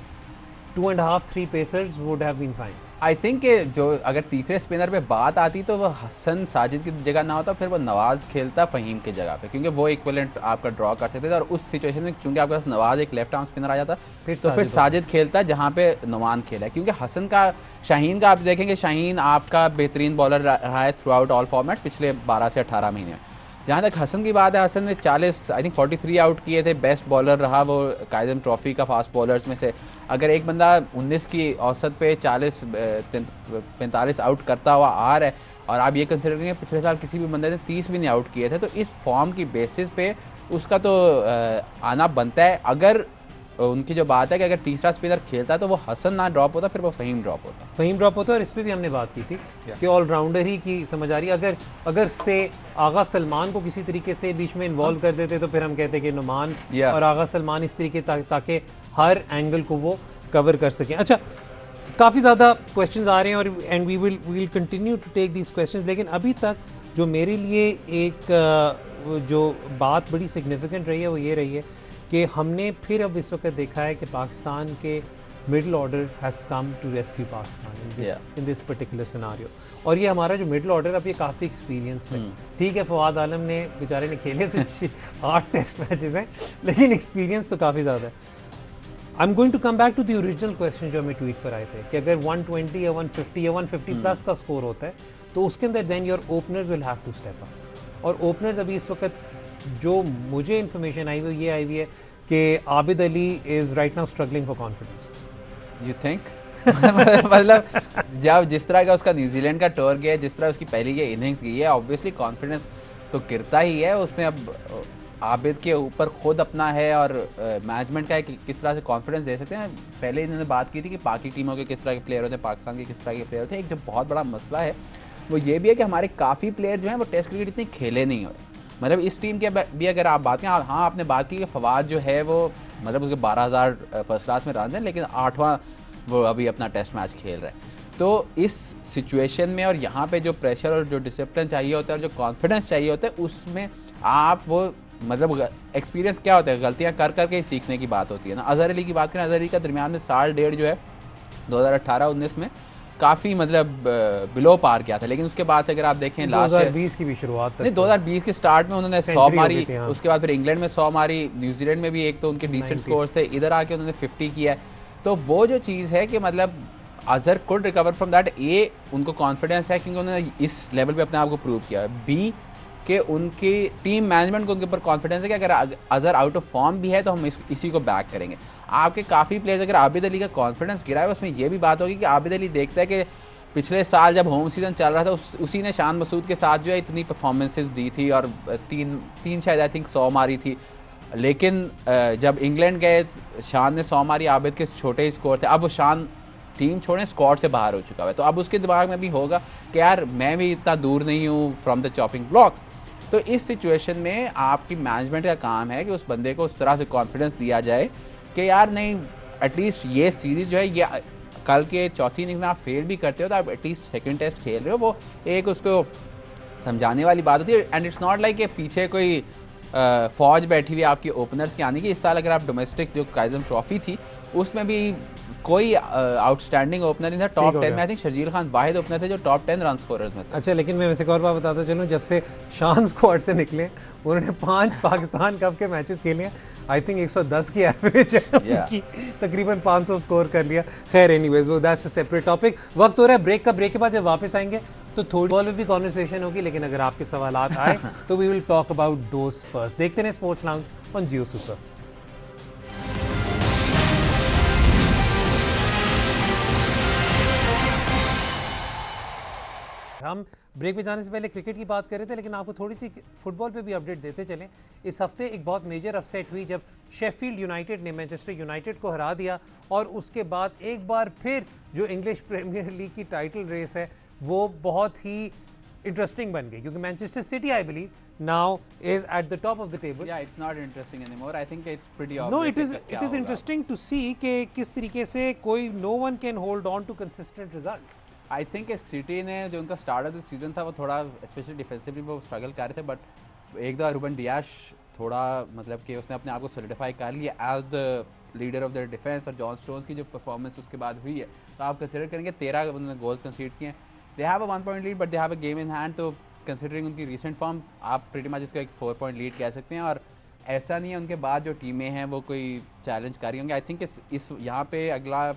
2.5-3 pacers would have been fine. I think जो अगर तीसरे स्पिनर पे बात आती तो वो हसन साजिद की जगह ना होता, फिर वो नवाज खेलता फ़हीम की जगह पे, क्योंकि वो इक्विवेलेंट आपका ड्रॉ कर सकते थे। और उस सिचुएशन में चूंकि आपके पास नवाज एक लेफ्ट आर्म स्पिनर आ जाता फिर साजिद खेलता जहाँ पे नुमान खेला, क्योंकि हसन का शाहीन का आप देखेंगे शाहीन आपका बेहतरीन बॉलर रहा है थ्रू आउट ऑल फॉर्मेट पिछले 12 से 18 महीने में। जहाँ तक हसन की बात है, हसन ने 40 आई थिंक 43 आउट किए थे, बेस्ट बॉलर रहा वो कायदम ट्रॉफी का फास्ट बॉलर्स में से। अगर एक बंदा 19 की औसत पे 45 आउट करता हुआ आ रहा है और आप ये कंसिडर करेंगे पिछले साल किसी भी बंदे ने 30 भी नहीं आउट किए थे, तो इस फॉर्म की बेसिस पे उसका तो आना बनता है। अगर उनकी जो बात है कि अगर तीसरा स्पिनर खेलता तो वो हसन ना ड्रॉप होता, फिर वो फ़हीम ड्रॉप होता। और इस पर भी हमने बात की थी कि ऑलराउंडर ही की समझ आ रही है। अगर से आगा सलमान को किसी तरीके से बीच में इन्वॉल्व कर देते तो फिर हम कहते कि नुमान और आगा सलमान इस तरीके ताकि हर एंगल को वो कवर कर सकें। अच्छा काफ़ी ज़्यादा क्वेश्चंस आ रहे हैं और and we will continue to take these questions, लेकिन अभी तक जो मेरे लिए एक जो बात बड़ी सिग्निफिकेंट रही है वो ये रही है कि हमने फिर अब इस वक्त देखा है कि पाकिस्तान के middle order has come to rescue Pakistan in this particular scenario. और ये हमारा जो मिडिल ऑर्डर अब ये काफ़ी एक्सपीरियंस है। ठीक है फवाद आलम ने बेचारे ने खेले सिर्फ 8 टेस्ट मैचेस हैं, लेकिन एक्सपीरियंस तो काफ़ी ज़्यादा है। I am going to come back to the original question जो हमें ट्वीट पर आए थे कि अगर 120 या 150 या 150 प्लस का स्कोर होता है तो उसके अंदर then your openers will have to step up. और ओपनर्स अभी इस वक्त जो मुझे इन्फॉर्मेशन आई हुई ये आई हुई है कि Abid Ali is right now struggling for confidence. You think मतलब जब जिस तरह का उसका न्यूजीलैंड का टूर गया, जिस तरह उसकी पहली ये इनिंग्स गई है, ऑब्वियसली कॉन्फिडेंस तो गिरता ही है उसमें। अब आबिद के ऊपर खुद अपना है और मैनेजमेंट का है कि किस तरह से कॉन्फिडेंस दे सकते हैं। पहले इन्होंने बात की थी कि बाकी टीमों के किस तरह के प्लेयर होते हैं, पाकिस्तान के किस तरह के प्लेयर होते हैं। एक जो बहुत बड़ा मसला है वो ये भी है कि हमारे काफ़ी प्लेयर जो हैं वो टेस्ट क्रिकेट इतने खेले नहीं हुए। मतलब इस टीम के भी अगर आप बात करें, हाँ आपने बात की कि फवाद जो है वो मतलब उसके 12,000 फर्स्ट क्लास में रन हैं, लेकिन 8वां वो अभी अपना टेस्ट मैच खेल रहा है। तो इस सिचुएशन में और यहाँ पे जो प्रेशर और जो डिसिप्लिन चाहिए होता है और जो कॉन्फिडेंस चाहिए होता है, उसमें आप वो मतलब एक्सपीरियंस क्या होता है, गलतियाँ कर करके ही सीखने की बात होती है ना। अजहर अली की बात करें, अजहर अली का दरमियान में साल डेढ़ जो है 2018-19 में काफ़ी मतलब बिलो पार किया था, लेकिन उसके बाद से अगर आप देखें लास्ट 2020 की भी शुरुआत नहीं 2020 के स्टार्ट में उन्होंने 100 सेंचुरी हो मारी, गई थी, हाँ। उसके बाद फिर इंग्लैंड में 100 मारी, न्यूजीलैंड में भी एक तो उनके डिसेंट 90 स्कोर थे, इधर आके उन्होंने 50 किया है। तो वो जो चीज़ है कि मतलब Azhar could recover from that, uh उनको कॉन्फिडेंस है क्योंकि उन्होंने इस लेवल पे अपने आप को प्रूव किया है, बी कि उनकी टीम मैनेजमेंट को उनके ऊपर कॉन्फिडेंस है कि अगर अजहर आउट ऑफ फॉर्म भी है तो हम इसी को बैक करेंगे। आपके काफ़ी प्लेयर्स, अगर आबिद अली का कॉन्फिडेंस गिरा है उसमें यह भी बात होगी कि आबिद अली देखता है कि पिछले साल जब होम सीज़न चल रहा था उसी ने शान मसूद के साथ जो है इतनी परफॉर्मेंसेस दी थी और तीन शायद आई थिंक 100 मारी थी, लेकिन जब इंग्लैंड गए शान ने 100 मारी, आबिद के छोटे ही स्कोर थे। अब वो शान टीम छोड़े स्क्वाड से बाहर हो चुका है, तो अब उसके दिमाग में भी होगा कि यार मैं भी इतना दूर नहीं हूँ फ्रॉम द चॉपिंग ब्लॉक। तो इस सिचुएशन में आपकी मैनेजमेंट का काम है कि उस बंदे को उस तरह से कॉन्फिडेंस दिया जाए कि यार नहीं, एटलीस्ट ये सीरीज़ जो है, ये कल के चौथी इनिंग्स में आप फेल भी करते हो तो आप एटलीस्ट सेकंड टेस्ट खेल रहे हो, वो एक उसको समझाने वाली बात होती है। एंड इट्स नॉट लाइक कि पीछे कोई फौज बैठी हुई आपकी ओपनर्स के आने की। इस साल अगर आप डोमेस्टिक जो काइजम ट्रॉफी थी उसमें भी कोई आउटस्टैंडिंग ओपनर नहीं था। टॉप 10 में I think Sharjeel Khan Wahid opener थे जो टॉप 10 रन स्कोरर्स में थे। अच्छा, लेकिन मैं वैसे एक और बात बताता चलूँ, जब से शान स्क्वाड से निकले उन्होंने 5 पाकिस्तान कप के मैचेस खेले हैं, आई थिंक 110 की एवरेज है उनकी, तकरीबन 500 स्कोर कर लिया। खैर एनीवेज, वो दैट्स अ सेपरेट टॉपिक। वक्त हो रहा है ब्रेक का, ब्रेक के बाद जब वापस आएंगे तो थोड़ी बॉल में भी कॉन्वर्सेशन होगी, लेकिन अगर आपके सवाल आए तो we will talk about those first. देखते हैं sports lounge on Geo super. हम ब्रेक में जाने से पहले क्रिकेट की बात कर रहे थे, लेकिन आपको थोड़ी सी फुटबॉल पे भी अपडेट देते चलें। इस हफ्ते एक बहुत मेजर अपसेट हुई जब शेफील्ड यूनाइटेड ने मैनचेस्टर यूनाइटेड को हरा दिया, और उसके बाद एक बार फिर जो इंग्लिश प्रीमियर लीग की टाइटल रेस है वो बहुत ही इंटरेस्टिंग बन गई, क्योंकि Manchester city I believe now is at the top of the table. Yeah, it's not interesting anymore. I think it's pretty obvious. No, it is interesting to see कि किस तरीके से कोई no one can hold on to consistent results. I think city ने जो उनका start of the season था वो थोड़ा स्पेशली डिफेंसिवली वो स्ट्रगल कर रहे थे, बट एक दो रूबन डियाश थोड़ा मतलब कि उसने अपने आप को सोलिडिफाई कर लिया as the leader of the defence, और जॉन स्टोन्स की जो परफॉर्मेंस उसके बाद हुई है तो आप कंसिडर करेंगे 13 उन्होंने गोल्स कंसीड किए हैं। They have a 1 point lead but they have a game in hand, तो कंसिडरिंग उनकी रिसेंट फॉर्म आप प्रीटी मच इसको एक 4 पॉइंट लीड कह सकते हैं। और ऐसा नहीं है उनके बाद जो टीमें हैं वो कोई चैलेंज कर रही होंगी। आई थिंक इस यहाँ पे अगला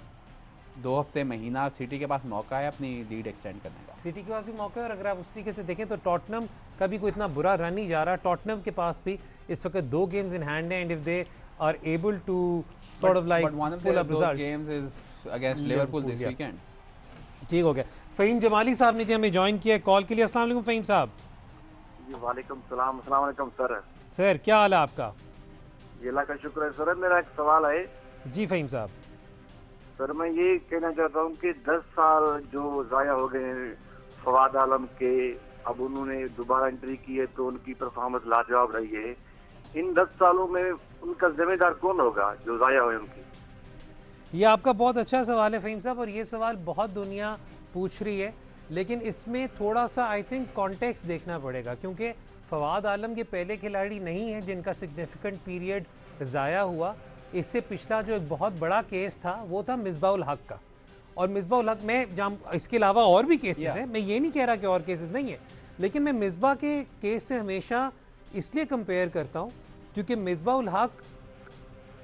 2 हफ्ते महीना सिटी के पास मौका है अपनी लीड एक्सटेंड करने का। सिटी के पास भी मौका है, और अगर आप उस तरीके से देखें तो टॉटनम का भी कोई इतना बुरा रन नहीं जा रहा। टॉटनम के पास भी इस वक्त 2 गेम्स इन हैंड हैं, and if they are able to sort of like pull up results, games is against Liverpool this weekend. ठीक हो गया। फ़हीम जमाली साहब ने जी हमें ज्वाइन किया कॉल के लिए। अस्सलाम वालेकुम फ़हीम साहब। जी वालेकुम सलाम। अस्सलाम वालेकुम सर। सर क्या हाल है आपका? जी अल्लाह का शुक्र है सर। मेरा एक सवाल है। जी फ़हीम साहब। सर मैं ये कहना चाहता हूँ कि 10 साल जो ज़ाया हो गए हैं फवाद आलम के, अब उन्होंने दोबारा एंट्री की है तो उनकी परफॉर्मेंस लाजवाब रही है। इन 10 सालों में उनका जिम्मेदार कौन होगा जो ज़ाया हुए उनकी? ये आपका बहुत अच्छा सवाल है फ़हीम साहब, और ये सवाल बहुत दुनिया पूछ रही है, लेकिन इसमें थोड़ा सा आई थिंक कॉन्टेक्स्ट देखना पड़ेगा, क्योंकि फवाद आलम के पहले खिलाड़ी नहीं हैं जिनका सिग्निफिकेंट पीरियड ज़ाया हुआ। इससे पिछला जो एक बहुत बड़ा केस था वो था मिसबाउल हक का, और मिसबाउल हक में जहाँ इसके अलावा और भी केसेस हैं, मैं ये नहीं कह रहा कि और केसेस नहीं है, लेकिन मैं मिसबा के केस से हमेशा इसलिए कंपेयर करता हूँ क्योंकि मिसबाउल हक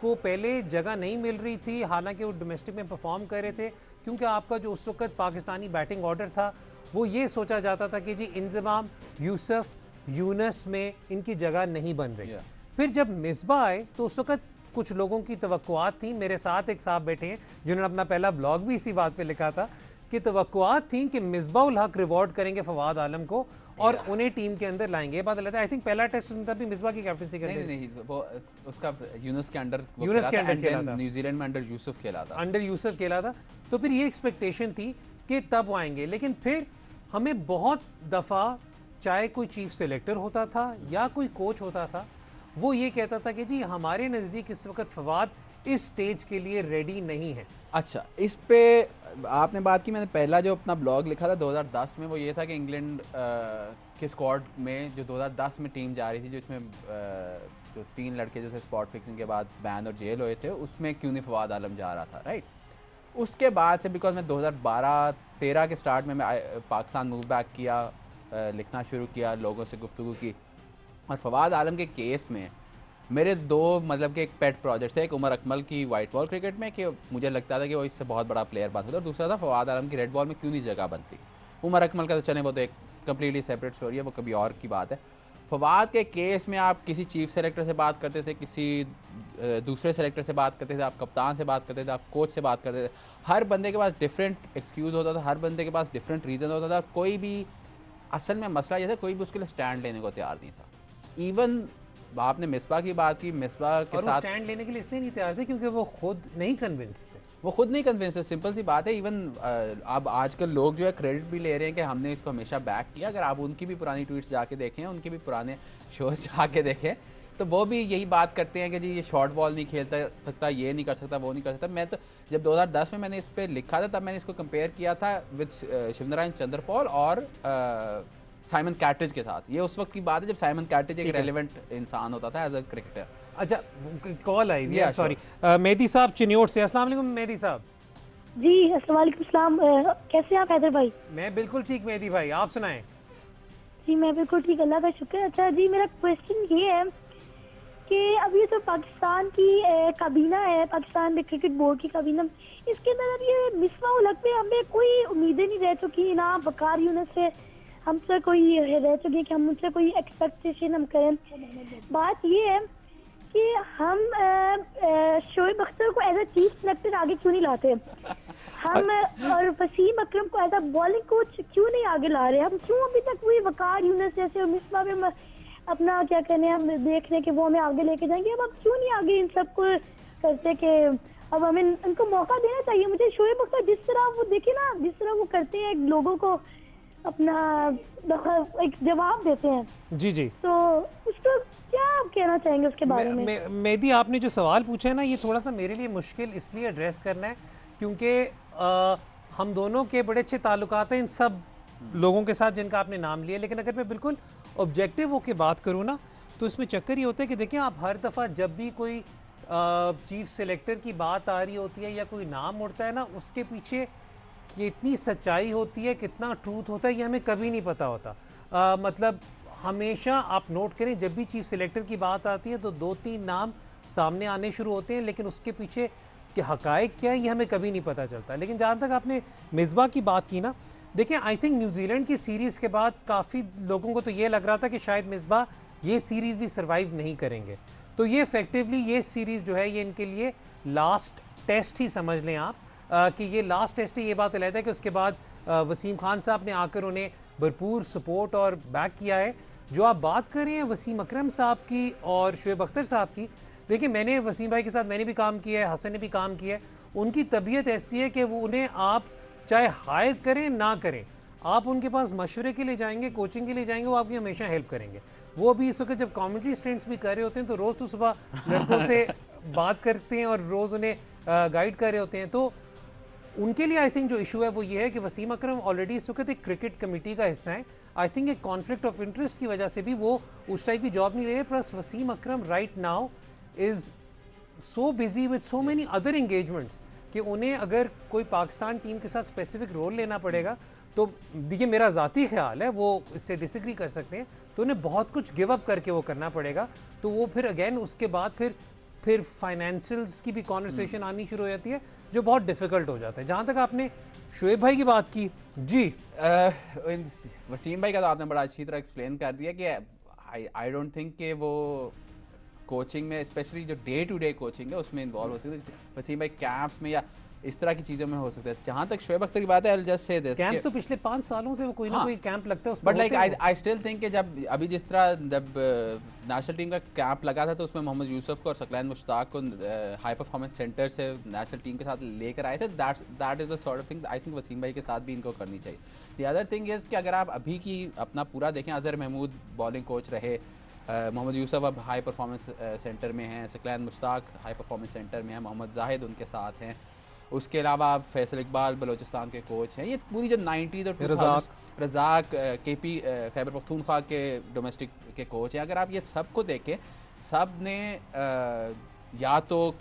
को पहले जगह नहीं मिल रही थी, हालांकि वो डोमेस्टिक में परफॉर्म कर रहे थे, क्योंकि आपका जो उस वक्त पाकिस्तानी बैटिंग ऑर्डर था वो ये सोचा जाता था कि जी इंजमाम, यूसुफ, यूनस में इनकी जगह नहीं बन रही। Yeah. फिर जब मिसबा आए तो उस वक्त कुछ लोगों की तवक्कुआत थी, मेरे साथ एक साहब बैठे हैं जिन्होंने अपना पहला ब्लॉग भी इसी बात पे लिखा था कि तवक्कुआत थी कि मिसबाउल हक रिवॉर्ड करेंगे फवाद आलम को और उन्हें टीम के अंदर लाएंगे। ये बात अलग है। आई थिंक पहला टेस्ट उसने तभी मिसबा की कैप्टनसी कर दी। नहीं, वो उसका यूनुस के अंडर खेला था। न्यूजीलैंड में अंडर यूसुफ खेला था। अंडर यूसुफ खेला था, तो फिर ये एक्सपेक्टेशन थी कि तब वो आएंगे। लेकिन फिर हमें बहुत दफ़ा, चाहे कोई चीफ सेलेक्टर होता था या कोई कोच होता था, वो ये कहता था कि जी हमारे नज़दीक इस वक्त फवाद इस स्टेज के लिए रेडी नहीं है। अच्छा, इस पे आपने बात की। मैंने पहला जो अपना ब्लॉग लिखा था 2010 में, वो ये था कि इंग्लैंड के स्क्वाड में जो 2010 में टीम जा रही थी, जिसमें जो 3 लड़के जो थे स्पॉट फिक्सिंग के बाद बैन और जेल हुए थे, उसमें क्यों नहीं फवाद आलम जा रहा था, राइट। उसके बाद से बिकॉज मैं 2012-13 के स्टार्ट में मैं पाकिस्तान मूव बैक किया, लिखना शुरू किया, लोगों से गुफ्तगू की, और फवाद आलम के केस में मेरे 2 मतलब कि एक पेट प्रोजेक्ट थे। एक उमर अकमल की वाइट बॉल क्रिकेट में कि मुझे लगता था कि वो इससे बहुत बड़ा प्लेयर बन सकता, और दूसरा था फवाद आलम की रेड बॉल में क्यों नहीं जगह बनती। उमर अकमल का तो चले, वो तो एक कम्प्लीटली सेपरेट स्टोरी है, वो कभी और की बात है। फवाद के केस में आप किसी चीफ सेलेक्टर से बात करते थे, किसी दूसरे सेलेक्टर से बात करते थे, आप कप्तान से बात करते थे, आप कोच से बात करते थे। हर बंदे के पास डिफरेंट एक्सक्यूज़ होता था, हर बंदे के पास डिफरेंट रीज़न होता था। कोई भी असल में मसला ये था, कोई भी उसके लिए स्टैंड लेने को तैयार नहीं था। इवन आपने मिसबा की बात की, मिसबा के और साथ स्टैंड लेने के लिए इसलिए नहीं तैयार थे क्योंकि वो खुद नहीं कन्विंस थे। वो खुद नहीं कन्विंस है, सिंपल सी बात है। इवन अब आजकल लोग जो है क्रेडिट भी ले रहे हैं कि हमने इसको हमेशा बैक किया। अगर आप उनकी भी पुरानी ट्वीट्स जाके देखें, उनके भी पुराने शोज जाके देखें, तो वो भी यही बात करते हैं कि जी ये शॉर्ट बॉल नहीं खेल सकता, ये नहीं कर सकता, वो नहीं कर सकता। मैं तो जब 2010 में मैंने इस पर लिखा था, तब मैंने इसको कंपेयर किया था विद शिवनारायण चंद्रपॉल और साइमन कैट्रिज के साथ। ये उस वक्त की बात है जब साइमन कैट्रिज एक रेलेवेंट इंसान होता था एज अ क्रिकेटर। अच्छा, कॉल आई हुई है, सॉरी। मेहदी साहब चिन्योट से। अस्सलाम वालेकुम मेहदी साहब। जी अस्सलाम वालेकुम सलाम। कैसे हैं आप हैदर भाई? मैं बिल्कुल ठीक मेहदी भाई, आप सुनाएं। जी मैं बिल्कुल ठीक, अल्लाह का शुक्र। अच्छा जी, मेरा क्वेश्चन ये है कि अभी तो पाकिस्तान की काबीना है, पाकिस्तान क्रिकेट बोर्ड की काबीना, इसके अंदर अब ये मिसबाउल हक पे हमें कोई उम्मीदें नहीं रह चुकी ना, वकार यूनुस से हमसे कोई रह चुकी है कि हम उनसे कोई एक्सपेक्टेशन हम करें। बात ये है कि हम शोएब अख्तर को एज ए चीफ सेलेक्टर आगे क्यों नहीं लाते हम, और वसीम अकरम को एज ए बॉलिंग कोच क्यों नहीं आगे ला रहे हम? क्यों अभी तक वही वकार यूनुस जैसे और मिसबा में अपना क्या कहने हम देख रहे हैं कि वो हमें आगे लेके जाएंगे, अब क्यों नहीं आगे इन सबको करते कि अब हमें उनको मौका देना चाहिए। मुझे शोएब अख्तर जिस तरह वो देखे ना, जिस तरह वो करते हैं लोगों को अपना एक जवाब देते हैं, जी जी, तो उसको क्या आप कहना चाहेंगे उसके बारे में? मेहदी आपने जो सवाल पूछा है ना, ये थोड़ा सा मेरे लिए मुश्किल इसलिए एड्रेस करना है क्योंकि हम दोनों के बड़े अच्छे ताल्लुकात हैं इन सब लोगों के साथ जिनका आपने नाम लिया। लेकिन अगर मैं बिल्कुल ऑब्जेक्टिव होकर बात करूँ ना, तो इसमें चक्कर ये होता है कि देखिए, आप हर दफ़ा जब भी कोई चीफ सेलेक्टर की बात आ रही होती है या कोई नाम उठता है ना, उसके पीछे कितनी सच्चाई होती है, कितना ट्रूथ होता है, ये हमें कभी नहीं पता होता। मतलब हमेशा आप नोट करें, जब भी चीफ सेलेक्टर की बात आती है तो 2-3 नाम सामने आने शुरू होते हैं, लेकिन उसके पीछे कि हकायक क्या है ये हमें कभी नहीं पता चलता। लेकिन जहाँ तक आपने मिसबा की बात की ना, देखिए आई थिंक न्यूजीलैंड की सीरीज़ के बाद काफ़ी लोगों को तो ये लग रहा था कि शायद मिसबा ये सीरीज़ भी सर्वाइव नहीं करेंगे। तो ये इफेक्टिवली ये सीरीज़ जो है ये इनके लिए लास्ट टेस्ट ही समझ लें आप, कि ये लास्ट टेस्ट है। ये बात अलग है कि उसके बाद वसीम खान साहब ने आकर उन्हें भरपूर सपोर्ट और बैक किया है। जो आप बात कर रहे हैं वसीम अकरम साहब की और शोएब अख्तर साहब की, देखिए मैंने वसीम भाई के साथ मैंने भी काम किया है, हसन ने भी काम किया है। उनकी तबीयत ऐसी है कि वो उन्हें आप चाहे हायर करें ना करें, आप उनके पास मशवरे के लिए जाएंगे, कोचिंग के लिए जाएंगे, वो आपकी हमेशा हेल्प करेंगे। वो अभी इस वक्त जब कॉमेंट्री स्टंट्स भी कर रहे होते हैं तो रोज़ तो सुबह लड़कों से बात करते हैं और रोज़ उन्हें गाइड कर रहे होते हैं। तो उनके लिए आई थिंक जो इशू है वो ये है कि वसीम अकरम ऑलरेडी इस वक्त एक क्रिकेट कमेटी का हिस्सा है। आई थिंक एक कॉन्फ्लिक्ट ऑफ इंटरेस्ट की वजह से भी वो उस टाइप की जॉब नहीं ले रहे। Plus Wasim Akram right now is so busy with so many other engagements कि उन्हें अगर कोई पाकिस्तान टीम के साथ स्पेसिफिक रोल लेना पड़ेगा, तो देखिए मेरा ज़ाती ख्याल है, वो इससे डिसएग्री कर सकते हैं, तो उन्हें बहुत कुछ गिव अप करके वो करना पड़ेगा। तो वो फिर अगेन उसके बाद फिर फिर फाइनेंशियल्स की भी कॉन्वर्सेशन आनी शुरू हो जाती है जो बहुत डिफिकल्ट हो जाता है। जहाँ तक आपने शोएब भाई की बात की जी, वसीम भाई का तो आपने बड़ा अच्छी तरह एक्सप्लेन कर दिया कि आई डोंट थिंक कि वो कोचिंग में, स्पेशली जो डे टू डे कोचिंग है उसमें इन्वॉल्व हो सकते हैं। वसीम भाई कैंप में या इस तरह की चीज़ों में हो सकता है। जहाँ तक शोएब अख्तर की बात है, I just say this, camps तो पिछले 5 सालों से वो कोई ना कोई कैंप लगता है, but like I still think कि जब अभी जिस तरह जब नेशनल टीम का कैंप लगा था तो उसमें मोहम्मद यूसुफ को और सकलैन मुश्ताक को हाई परफॉर्मेंस सेंटर से नेशनल टीम के साथ लेकर आए थे। That is the sort of thing I think Wasim भाई के साथ भी इनको करनी चाहिए। द अदर थिंग इज़ कि अगर आप अभी की अपना पूरा देखें, अजहर महमूद बॉलिंग कोच रहे, मोहम्मद यूसुफ अब हाई परफॉर्मेंस सेंटर में हैं, Saqlain Mushtaq high performance centre में हैं, मोहम्मद जाहिद उनके साथ हैं, उसके अलावा आप फैसल इकबाल बलोचिस्तान के कोच हैं। ये पूरी जो 90s और रज़ाक केपी खैबर पख्तूनख्वा के डोमेस्टिक के कोच हैं। अगर आप ये सबको देखें, सब ने या तो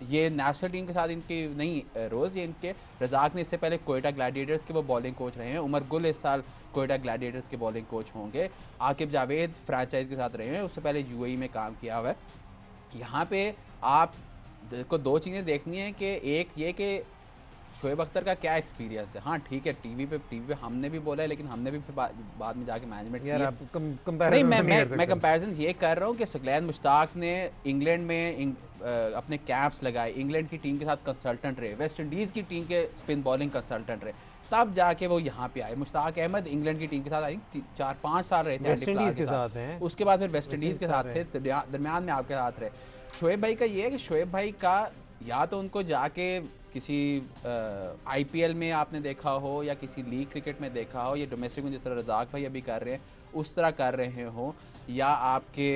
ये नेशनल टीम के साथ इनकी नहीं रोज़, ये इनके रज़ाक ने इससे पहले कोयटा ग्लैडिएटर्स के वो बॉलिंग कोच रहे हैं, उमर गुल इस साल कोयटा ग्लैडिएटर्स के बॉलिंग कोच होंगे, आकिब जावेद फ्रेंचाइज के साथ रहे हैं, उससे पहले यूएई में काम किया हुआ है। यहाँ पे आप को दो चीज़ें देखनी है कि एक ये कि शोएब अख्तर का क्या एक्सपीरियंस है। हाँ ठीक है, टीवी पे हमने भी बोला है, लेकिन हमने भी फिर बाद में जाके मैनेजमेंट किया। नहीं, मैं कंपैरिजन ये कर रहा हूँ कि सकलैन मुश्ताक ने इंग्लैंड में अपने कैंप्स लगाए, इंग्लैंड की टीम के साथ कंसल्टेंट रहे, वेस्ट इंडीज़ की टीम के स्पिन बॉलिंग कंसल्टेंट रहे, तब जाके वो यहाँ पे आए। मुश्ताक अहमद इंग्लैंड की टीम के साथ आई 4-5 साल रहे थे वेस्ट इंडीज़ के साथ हैं, उसके बाद फिर वेस्ट इंडीज़ के साथ थे, दरमियान में आपके साथ रहे। शोएब भाई का ये है कि शोएब भाई का या तो उनको जाके किसी आईपीएल में आपने देखा हो या किसी लीग क्रिकेट में देखा हो, या डोमेस्टिक में जिस तरह रज़ाक भाई अभी कर रहे हैं उस तरह कर रहे हो, या आपके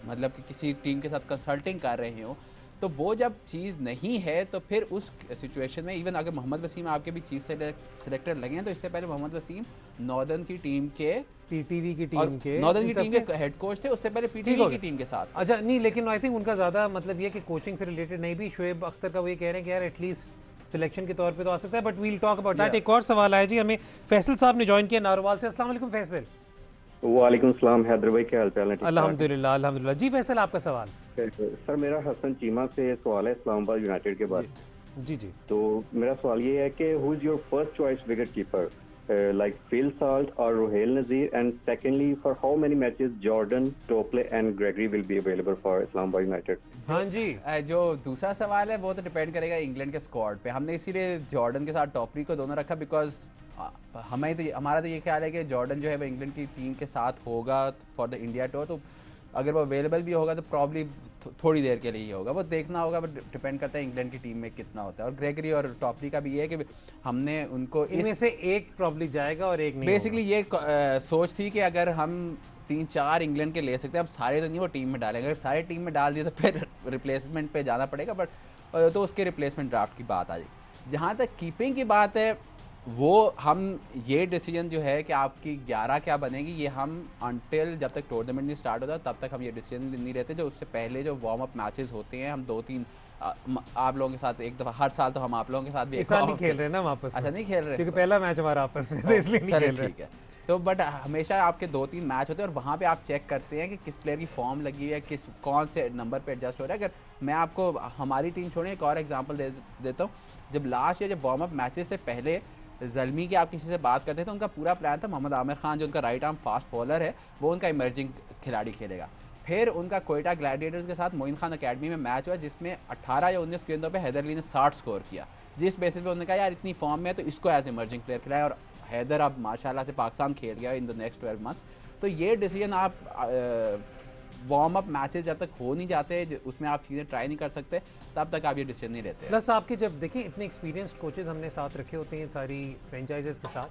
मतलब कि किसी टीम के साथ कंसल्टिंग कर रहे हो, तो वो जब चीज़ नहीं है तो फिर उस सिचुएशन में इवन अगर मोहम्मद वसीम आपके भी चीफ सेलेक्टर लगे हैं, तो इससे पहले मोहम्मद वसीम नॉर्दर्न की टीम के पीटीवी की टीम के नॉर्दर्न की टीम के हेड कोच थे, उससे पहले पीटीवी की टीम के साथ। अच्छा नहीं, लेकिन आई थिंक उनका ज़्यादा मतलब ये कि कोचिंग से रिलेटेड नहीं भी। शोएब अख्तर का वो ये कह रहे हैं कि यार एटलीस्ट सिलेक्शन के तौर पे तो आ सकता है, but we'll talk about that. एक और सवाल आया जी, हमें फैसल साहब ने ज्वाइन किया नारोवाल से। अस्सलाम वालेकुम फैसल। वालेकुम सलाम हैदर भाई, क्या हाल चाल है? अल्हम्दुलिल्लाह अल्हम्दुलिल्लाह। जी फैसल, आपका सवाल। सर मेरा हसन चीमा से सवाल है इस्लामाबाद यूनाइटेड के बाद। जी जी। तो मेरा सवाल ये है कि who is your first choice wicket keeper, like Phil Salt or Ruhail Nazir, and secondly for how many matches Jordan, Topley and Gregory will be available for Islamabad United? हाँ जी, जो दूसरा सवाल है वो तो डिपेंड करेगा इंग्लैंड के squad पे। हमने इसीलिए जॉर्डन के साथ टॉपली को दोनों रखा बिकॉज हमारा तो ये ख्याल है कि जॉर्डन जो है वो इंग्लैंड की टीम के साथ होगा फॉर द इंडिया टूर, तो अगर वो अवेलेबल भी होगा तो प्रॉब्ली थोड़ी देर के लिए ही होगा, वो देखना होगा, वो डिपेंड करता है इंग्लैंड की टीम में कितना होता है। और ग्रेगरी और टॉपली का भी ये है कि हमने उनको इनमें से एक प्रॉब्ली जाएगा और एक नहीं। बेसिकली ये सोच थी कि अगर हम 3-4 इंग्लैंड के ले सकते हैं, अब सारे तो नहीं वो टीम में डालेंगे, अगर सारे टीम में डाल दिए तो फिर रिप्लेसमेंट पे जाना पड़ेगा, बट तो उसके रिप्लेसमेंट ड्राफ्ट की बात आ जाएगी। जहाँ तक कीपिंग की बात है, वो हम ये डिसीजन जो है कि आपकी 11 क्या बनेगी, ये हम अनटिल जब तक टूर्नामेंट नहीं स्टार्ट होता तब तक हम ये डिसीजन नहीं रहते। जो उससे पहले जो वार्म अप मैचेस होते हैं, हम 2-3 आप लोगों के साथ एक दफ़ा, हर साल तो हम आप लोगों के साथ भी इस साल नहीं खेल रहे ना वापस। अच्छा नहीं खेल रहे क्योंकि पहला मैच हमारा आपस में, तो इसलिए नहीं खेल रहे। ठीक है, तो बट हमेशा आपके 2-3 मैच होते हैं और वहाँ पे आप चेक करते हैं कि किस प्लेयर की फॉर्म लगी हुई है, कौन से नंबर पे एडजस्ट हो रहा है। अगर मैं आपको हमारी टीम छोड़े एक और एग्जांपल देता हूँ, जब लास्ट या जब वार्म अप मैचेस से पहले ज़ल्मी की आप किसी से बात करते थे, उनका पूरा प्लान था मोहम्मद आमिर खान जो उनका राइट आर्म फास्ट बॉलर है वो उनका इमर्जिंग खिलाड़ी खेलेगा। फिर उनका कोयटा ग्लैडिएटर्स के साथ मोइन खान अकेडमी में मैच हुआ जिसमें 18 या 19 गेंदों पे हैदर अली ने 60 स्कोर किया, जिस बेसिस पे उन्होंने कहा यार इतनी फॉर्म में है तो इसको एज इमर्जिंग प्लेयर खिलाया, और हैदर अब माशाल्लाह से पाकिस्तान खेल गया इन द नेक्स्ट 12 मंथ्स। तो ये डिसीजन आप वार्म अप मैचेस जब तक हो नहीं जाते, उसमें आप चीज़ें ट्राई नहीं कर सकते, तब तक आप ये डिसीजन नहीं लेते। प्लस आपके जब देखिए इतने एक्सपीरियंस्ड कोचेस हमने साथ रखे होते हैं सारी फ्रेंचाइजेस के साथ,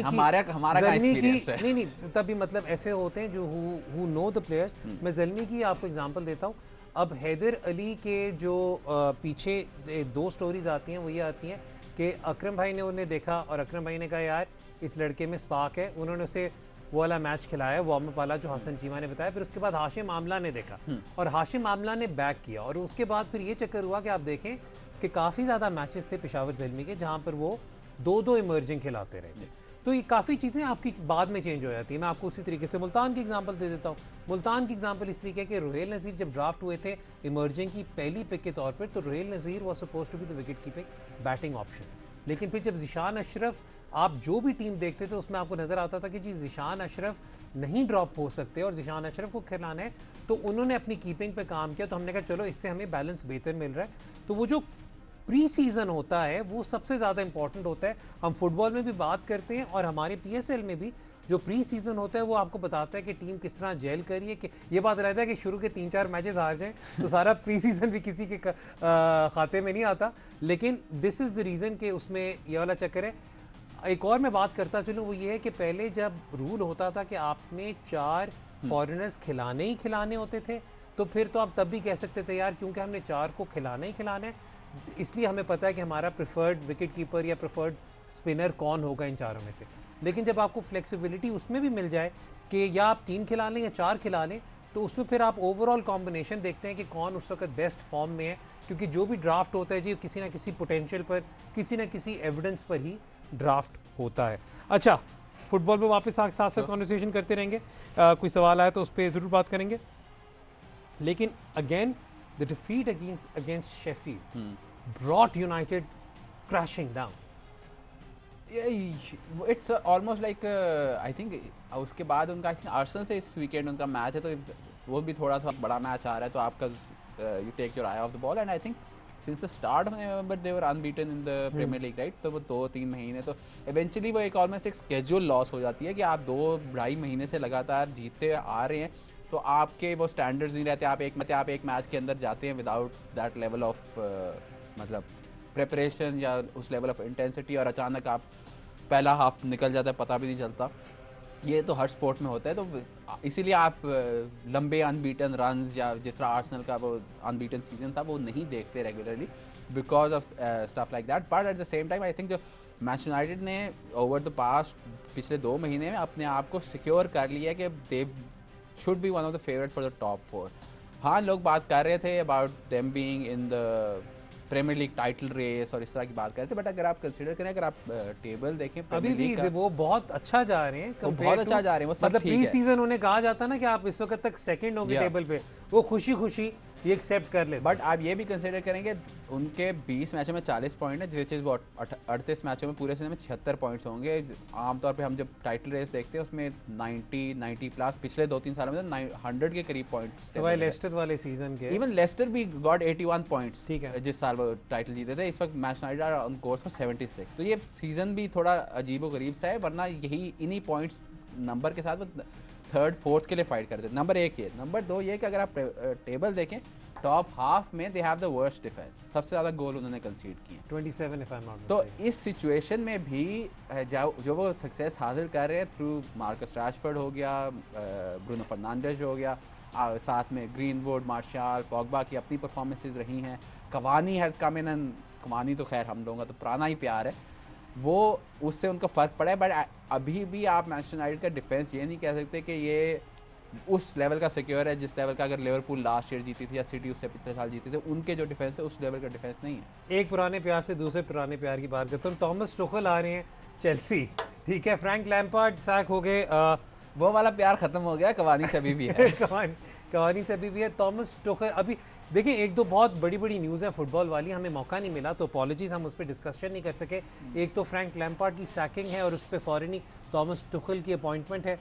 हमारा नहीं तभी मतलब ऐसे होते हैं जो हु नो द प्लेयर्स। मैं ज़ल्मी की आपको एग्जांपल देता हूँ। अब हैदर अली के जो पीछे 2 स्टोरीज आती हैं, वो ये आती हैं कि अकरम भाई ने उन्हें देखा और अकरम भाई ने कहा यार इस लड़के में स्पार्क है, उन्होंने उसे वो वाला मैच खिलाया वार्म अप वाला जो हसन चीमा ने बताया। फिर उसके बाद हाशिम आमला ने देखा और हाशिम आमला ने बैक किया, और उसके बाद फिर ये चक्कर हुआ कि आप देखें कि काफ़ी ज़्यादा मैचेस थे पेशावर ज़ल्मी के जहाँ पर वो 2-2 इमर्जिंग खिलाते रहे थे। तो ये काफ़ी चीज़ें आपकी बाद में चेंज हो जाती है। मैं आपको उसी तरीके से मुल्तान की एग्जांपल दे देता हूँ। मुल्तान की एग्जांपल इस तरीके के रोहेल नज़ीर जब ड्राफ्ट हुए थे इमर्जिंग की पहली पिक के तौर पर, तो Rohail Nazir was suppose to be the wicket keeping batting option, लेकिन फिर जब ज़िशान अशरफ, आप जो भी टीम देखते थे उसमें आपको नज़र आता था कि जी ज़िशान अशरफ नहीं ड्रॉप हो सकते और ज़िशान अशरफ को खिलाना है, तो उन्होंने अपनी कीपिंग पे काम किया। तो हमने कहा चलो इससे हमें बैलेंस बेहतर मिल रहा है। तो वो जो प्री सीज़न होता है वो सबसे ज़्यादा इंपॉर्टेंट होता है। हम फुटबॉल में भी बात करते हैं और हमारे PSL में भी जो प्री सीज़न होता है वो आपको बताता है कि टीम किस तरह जेल कर रही है। कि ये बात रहता है कि शुरू के 3-4 मैचेस हार जाएं तो सारा प्री सीज़न भी किसी के खाते में नहीं आता, लेकिन दिस इज़ द रीज़न कि उसमें ये वाला चक्कर है। एक और मैं बात करता चलूँ, वो ये है कि पहले जब रूल होता था कि आपने 4 फॉरेनर्स खिलाने ही खिलाने होते थे, तो फिर तो आप तब भी कह सकते थे यार क्योंकि हमने 4 को खिलाना ही खिलाना है, इसलिए हमें पता है कि हमारा प्रेफर्ड विकेट कीपर या प्रेफर्ड स्पिनर कौन होगा इन चारों में से। लेकिन जब आपको फ्लेक्सिबिलिटी उसमें भी मिल जाए कि या आप 3 खिला लें या 4 खिला लें, तो उसमें फिर आप ओवरऑल कॉम्बिनेशन देखते हैं कि कौन उस वक्त बेस्ट फॉर्म में है, क्योंकि जो भी ड्राफ्ट होता है जी किसी ना किसी पोटेंशियल पर, किसी ना किसी एविडेंस पर ही ड्राफ्ट होता है। अच्छा, फुटबॉल में वापस साथ साथ कॉन्वर्सेशन करते रहेंगे, कोई सवाल आया तो उस पर ज़रूर बात करेंगे। लेकिन again the defeat against Sheffield brought United crashing down. It's almost like I think उसके बाद उनका आई थिंक आर्सेनल से इस वीकेंड उनका मैच है, तो वो भी थोड़ा सा बड़ा मैच आ रहा है, तो आपका you take your eye off the ball. And I think since the start of November they were unbeaten in the Premier League, right? तो वो 2-3 महीने, तो इवेंचुअली वो एक ऑलमोस्ट एक स्केड्यूल लॉस हो जाती है कि आप 2-2.5 महीने से लगातार जीतते आ रहे हैं, तो आपके वो स्टैंडर्ड्स नहीं रहते। आप एक मैच के अंदर जाते हैं विदाउट दैट लेवल ऑफ मतलब प्रिपरेशन या उस लेवल ऑफ इंटेंसिटी, और अचानक आप पहला हाफ निकल जाता है, पता भी नहीं चलता। ये तो हर स्पोर्ट में होता है, तो इसीलिए आप लंबे अनबीटन रन्स या जिस तरह आर्सेनल का वो अनबीटन सीजन था वो नहीं देखते regularly because of stuff like that. But at the same time I think जो मैनचेस्टर यूनाइटेड ने ओवर द पास्ट पिछले 2 महीने में अपने आप को सिक्योर कर लिया कि they should be one of the favourite for the top 4। हाँ, लोग बात कर रहे थे about them being in the Premier League title race और इस तरह की बात करते, बट अगर आप कंसीडर करें, अगर आप टेबल देखें अभी भी वो बहुत अच्छा जा रहे हैं, बहुत अच्छा जा रहे हैं, वो सब मतलब ठीक प्री है। सीजन उन्हें कहा जाता ना कि आप इस वक्त तक सेकंड होंगे टेबल पे, वो खुशी खुशी ये एक्सेप्ट कर ले। बट आप ये भी कंसीडर करेंगे उनके 20 मैचों में 40 पॉइंट है, विच इज 38 मैचों में पूरे सीजन में 76 पॉइंट्स होंगे। आमतौर पे हम जब टाइटल रेस देखते हैं उसमें 90 प्लस पिछले 2-3 सालों में 100 के करीब पॉइंट्स, सिवाय लेस्टर वाले सीजन के। इवन लेस्टर भी गॉट 81 पॉइंट्स, ठीक है, जिस साल वो टाइटल जीते थे। इस वक्त Manchester United on course for 76, तो ये सीजन भी थोड़ा अजीबोगरीब सा है, वरना यही इन्हीं पॉइंट्स नंबर के साथ वो 3rd 4th के लिए फाइट करते थे। नंबर 1 ये। नंबर 2 ये कि अगर आप टेबल देखें, टॉप हाफ में they have the worst defence, सबसे ज़्यादा गोल उन्होंने कंसीड किए 27 इफ आई एम नॉट। तो इस सिचुएशन में भी जो वो सक्सेस हासिल कर रहे हैं थ्रू मार्कस रैशफोर्ड हो गया, ब्रूनो फर्नांडिस हो गया, साथ में ग्रीनवुड, मार्शियल, पॉग्बा की अपनी परफॉर्मेंसेज रही हैं, Cavani has come in, and Cavani तो खैर हम लोगों का तो पुराना ही प्यार है, वो उससे उनका फ़र्क पड़ा है। बट अभी भी आप मैनचेस्टर यूनाइटेड का डिफेंस ये नहीं कह सकते कि ये उस लेवल का सिक्योर है जिस लेवल का अगर लिवरपूल लास्ट ईयर जीती थी या सिटी उससे पिछले साल जीती थी, उनके जो डिफेंस है उस लेवल का डिफेंस नहीं है। एक पुराने प्यार से दूसरे पुराने प्यार की बात करता हूँ। टॉमस टुखल आ रहे हैं चेल्सी, ठीक है, फ्रैंक लैम्पार्ड सैक हो गए, वो वाला प्यार खत्म हो गया, कवानी से अभी भी है। कवानी से अभी भी है। टॉमस टुखल, अभी देखिए एक दो बहुत बड़ी बड़ी न्यूज़ है फुटबॉल वाली, हमें मौका नहीं मिला तो अपॉलॉजीज, हम उस पर डिस्कशन नहीं कर सके। एक तो फ्रैंक लैम्पार्ड की सैकिंग है और उस पर फॉरनी टॉमस टुखल की अपॉइंटमेंट है,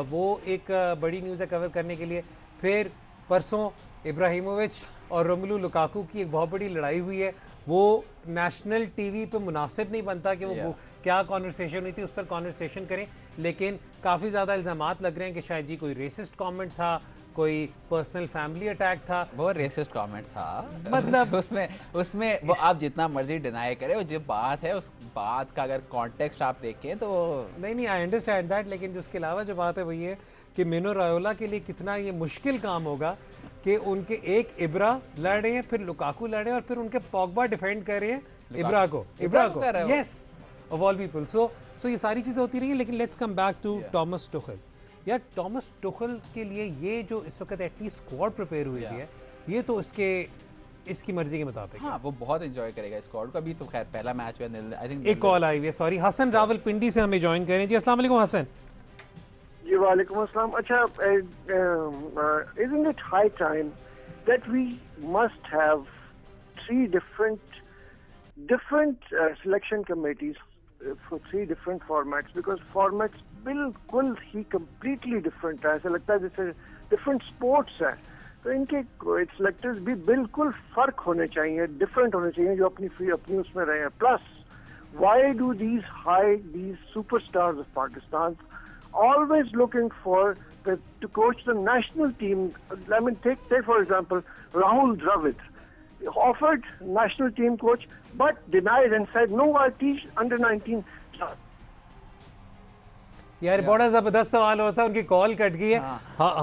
वो एक बड़ी न्यूज़ है कवर करने के लिए। फिर परसों इब्राहिमोविच और रोमेलू लुकाकू की एक बहुत बड़ी लड़ाई हुई है, वो नेशनल टीवी पे मुनासिब नहीं बनता कि वो क्या कॉन्वर्सेशन हुई थी, उस पर कॉन्वर्सेशन करें, लेकिन काफ़ी ज़्यादा इल्ज़ामात लग रहे हैं कि शायद जी कोई रेसिस्ट कमेंट था, कोई पर्सनल फैमिली अटैक था। वो रेसिस्ट कमेंट था, मतलब उसमें वो आप जितना मर्जी डिनाई करें, वो जो बात है उस बात का अगर कॉन्टेक्स्ट आप देखें तो नहीं, आई अंडरस्टैंड दैट, लेकिन उसके अलावा जो बात है वो ये कि मिनो रायोला के लिए कितना ये मुश्किल काम होगा कि उनके एक इब्रा लड़ रहे हैं, फिर लुकाकू लड़ रहे हैं और फिर उनके पॉग्बा डिफेंड कर रहे हैं इब्रा को, yes, of all people. So ये सारी चीज़ें होती रही हैं, लेकिन let's come back to Thomas Tuchel. यार टॉमस टुखल के लिए ये जो इस वक्त एटलीस्ट स्क्वाड प्रिपेयर हुई है, ये तो इसके इसकी मर्जी के मुताबिक। हाँ, वो बहुत एंजॉय करेगा स्क्वाड को। अभी तो खैर पहला मैच हुआ, आई थिंक। एक कॉल आई हुई है, सॉरी, हसन रावलपिंडी से हमें ज्वाइन करें जी। अस्सलाम वालेकुम हसन। जी वालेकुम अस्सलाम। अच्छा, isn't it high time that we must have three different selection committees for three different formats, because formats बिल्कुल ही completely different है। ऐसा लगता है जैसे different sports है, तो इनके सिलेक्टर्स भी बिल्कुल फर्क होने चाहिए, डिफरेंट होने चाहिए, जो अपनी उसमें रहे हैं। Plus why do these superstars of Pakistan always looking to coach the national team? I mean, take for example Rahul Dravid, offered national team coach but denied and said no, I teach under 19. यार बड़ा ज़बरदस्त सवाल होता है, उनकी call cut गई है।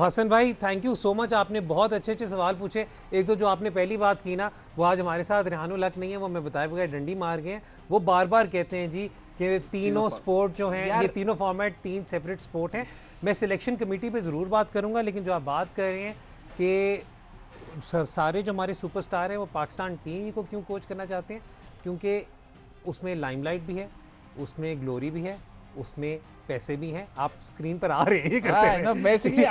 हसन भाई थैंक यू सो मच, आपने बहुत अच्छे अच्छे सवाल पूछे। एक तो जो आपने पहली बात की ना, वो आज हमारे साथ रेहानुल हक नहीं है, वो मैं बताए बगैर डंडी मार गए हैं। वो बार बार कहते हैं जी कि तीनों स्पोर्ट जो हैं, ये तीनों फॉर्मेट 3 सेपरेट स्पोर्ट हैं। मैं सिलेक्शन कमेटी पे ज़रूर बात करूँगा, लेकिन जो आप बात कर रहे हैं कि सारे जो हमारे सुपरस्टार हैं वो पाकिस्तान टीम ही को क्यों कोच करना चाहते हैं, क्योंकि उसमें लाइमलाइट भी है, उसमें ग्लोरी भी है, उसमें पैसे भी हैं। आप स्क्रीन पर आ रहे हैं, ये करते हैं बेसिकली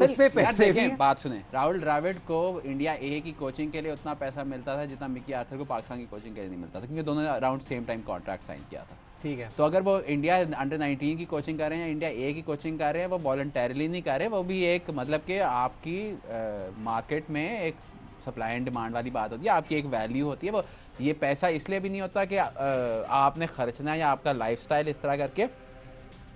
उस पे पैसे भी हैं। बात सुने, राहुल द्रविड़ को इंडिया ए की कोचिंग के लिए उतना पैसा मिलता था जितना मिकी आर्थर को पाकिस्तान की कोचिंग के लिए नहीं मिलता था, क्योंकि दोनों ने around same time contract sign किया था। ठीक है, तो अगर वो इंडिया अंडर 19 की कोचिंग कर रहे हैं या इंडिया ए की कोचिंग कर रहे हैं, वो वॉलंटरीली नहीं कर रहे, वो भी एक मतलब कि आपकी मार्केट में एक सप्लाई एंड डिमांड वाली बात होती है, आपकी एक वैल्यू होती है। वो ये पैसा इसलिए भी नहीं होता कि आपने खर्चना है या आपका लाइफस्टाइल इस तरह करके।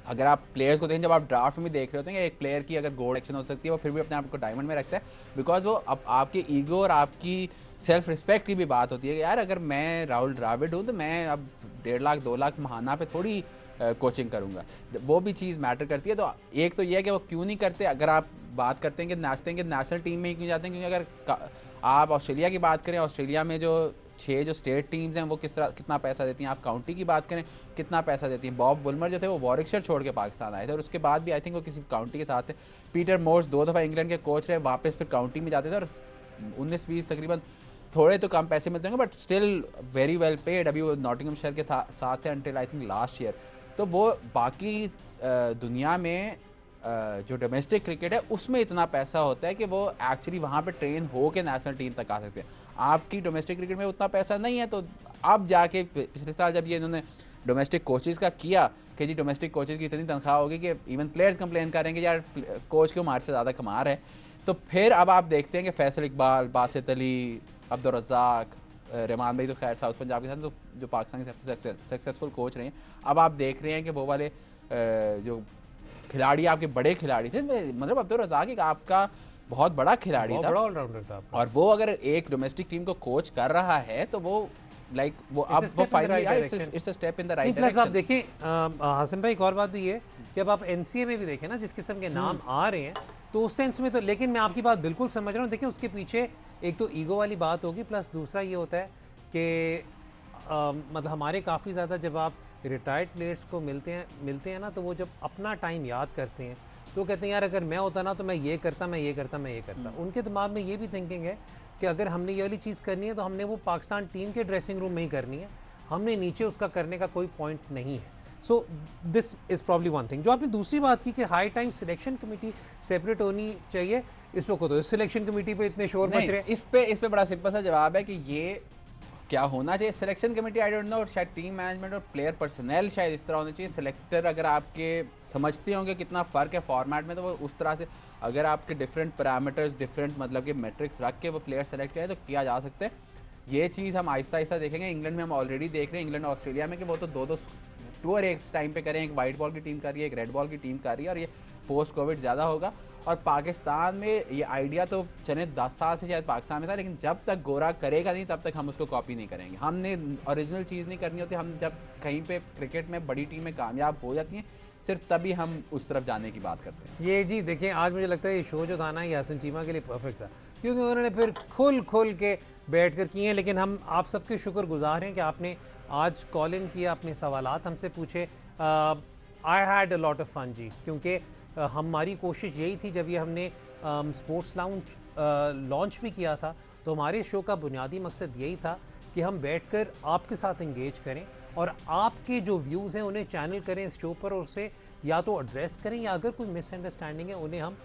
अगर आप प्लेयर्स को देखें, जब आप ड्राफ्ट में भी देख रहे होते हैं कि एक प्लेयर की अगर गोल्ड एक्शन हो सकती है, वो फिर भी अपने आप को डायमंड में रखता है, बिकॉज वो अब आपके ईगो और आपकी सेल्फ रिस्पेक्ट की भी बात होती है कि यार अगर मैं राहुल द्रविड़ हूँ तो मैं अब 1.5 लाख 2 लाख महाना पे थोड़ी कोचिंग करूँगा। वो भी चीज़ मैटर करती है। तो एक तो ये है कि वो क्यों नहीं करते। अगर आप बात करते हैं कि नेशनल टीम में ही क्यों जाते हैं, क्योंकि अगर आप ऑस्ट्रेलिया की बात करें, ऑस्ट्रेलिया में जो 6 जो स्टेट टीम्स हैं वो कितना पैसा देती हैं। आप काउंटी की बात करें, कितना पैसा देती हैं। बॉब वुलमर जो थे वो वॉरिकशायर छोड़ के पाकिस्तान आए थे और उसके बाद भी आई थिंक वो किसी काउंटी के साथ थे। पीटर मोर्स 2 दफ़ा इंग्लैंड के कोच रहे, वापस फिर काउंटी में जाते थे और 19-20 तकरीबन थोड़े तो कम पैसे मिलते होंगे but still very well paid. अभी वो नॉटिंघमशायर के साथ थे until I think last year. तो वो बाकी दुनिया में जो डोमेस्टिक क्रिकेट है उसमें इतना पैसा होता है कि वो एक्चुअली वहाँ पे ट्रेन हो के नेशनल टीम तक आ सकते हैं। आपकी डोमेस्टिक क्रिकेट में उतना पैसा नहीं है। तो अब जाके पिछले साल जब ये इन्होंने डोमेस्टिक कोचेज़ का किया कि जी डोमेस्टिक कोचेज़ की इतनी तनख्वाह होगी कि इवन प्लेयर्स कंप्लेन करेंगे यार कोच क्यों हमारे से ज़्यादा कमा रहे हैं, तो फिर अब आप देखते हैं कि फैसल इकबाल, बासित अली, अब्दुल रज़ाक, रहमान भाई तो खैर साउथ पंजाब के साथ तो जो पाकिस्तान के सबसे सक्सेसफुल कोच रहे हैं, अब आप देख रहे हैं कि वो वाले जो खिलाड़ी आपके बड़े खिलाड़ी थे, मतलब अब्दुल रज़ाक एक आपका बहुत बड़ा खिलाड़ी था, ऑलराउंडर था, और वो अगर एक डोमेस्टिक टीम को कोच कर रहा है तो वो लाइक वो अब वो finally it's a step in the right direction. आप देखिए हसन भाई, एक और बात भी है कि अब आप एनसीए में भी देखें ना, जिस किस्म के नाम आ रहे हैं, तो उस सेंस में तो, लेकिन मैं आपकी बात बिल्कुल समझ रहा हूँ। देखिए उसके पीछे एक तो ईगो वाली बात होगी, प्लस दूसरा ये होता है कि मतलब हमारे काफ़ी ज़्यादा जब आप रिटायर्ड प्लेयर्स को मिलते हैं ना, तो वो जब अपना टाइम याद करते हैं तो कहते हैं यार अगर मैं होता ना तो मैं ये करता। उनके दिमाग में ये भी थिंकिंग है कि अगर हमने ये वाली चीज़ करनी है तो हमने वो पाकिस्तान टीम के ड्रेसिंग रूम में ही करनी है, हमने नीचे उसका करने का कोई पॉइंट नहीं है। So this is probably one thing. जो आपने दूसरी बात की कि high time selection committee separate होनी चाहिए, इस वक्त तो सिलेक्शन कमेटी पे इतने शोर मच रहे हैं। इस पे बड़ा सिंपल सा जवाब है कि ये क्या होना चाहिए selection committee, I don't know, और शायद टीम मैनेजमेंट और प्लेयर पर्सनल शायद इस तरह होना चाहिए। सिलेक्टर अगर आपके समझते होंगे कितना फ़र्क है फॉर्मेट में, तो वो उस तरह से अगर आपके डिफरेंट पैरामीटर्स, डिफरेंट मतलब कि मैट्रिक्स रख के वो प्लेयर सेलेक्ट करें तो किया जा सकता है। ये चीज़ हम आहिस्ता आहिस्ता देखेंगे। इंग्लैंड में हम ऑलरेडी देख रहे हैं, इंग्लैंड ऑस्ट्रेलिया में, कि वो तो 2-2 टूर एक टाइम पे करें। एक वाइट बॉल की टीम कर रही है, एक रेड बॉल की टीम कर रही है, और ये पोस्ट कोविड ज़्यादा होगा। और पाकिस्तान में ये आइडिया तो चले 10 साल से शायद पाकिस्तान में था, लेकिन जब तक गोरा करेगा नहीं तब तक हम उसको कॉपी नहीं करेंगे। हमने ओरिजिनल चीज़ नहीं करनी होती। हम जब कहीं पे क्रिकेट में बड़ी टीमें कामयाब हो जाती हैं, सिर्फ तभी हम उस तरफ जाने की बात करते हैं। ये जी देखिए, आज मुझे लगता है ये शो जो था ना, ये हसन चीमा के लिए परफेक्ट था, क्योंकि उन्होंने फिर खुल के बैठ कर किए हैं। लेकिन हम आप सबके शुक्रगुजार हैं कि आपने आज कॉल इन किया, अपने सवालात हमसे पूछे। I had a lot of fun जी, क्योंकि हमारी कोशिश यही थी जब ये हमने स्पोर्ट्स लाउंज लॉन्च भी किया था, तो हमारे शो का बुनियादी मकसद यही था कि हम बैठकर आपके साथ इंगेज करें और आपके जो व्यूज़ हैं उन्हें चैनल करें इस शो पर और उसे या तो एड्रेस करें या अगर कोई मिसअंडरस्टैंडिंग है उन्हें हम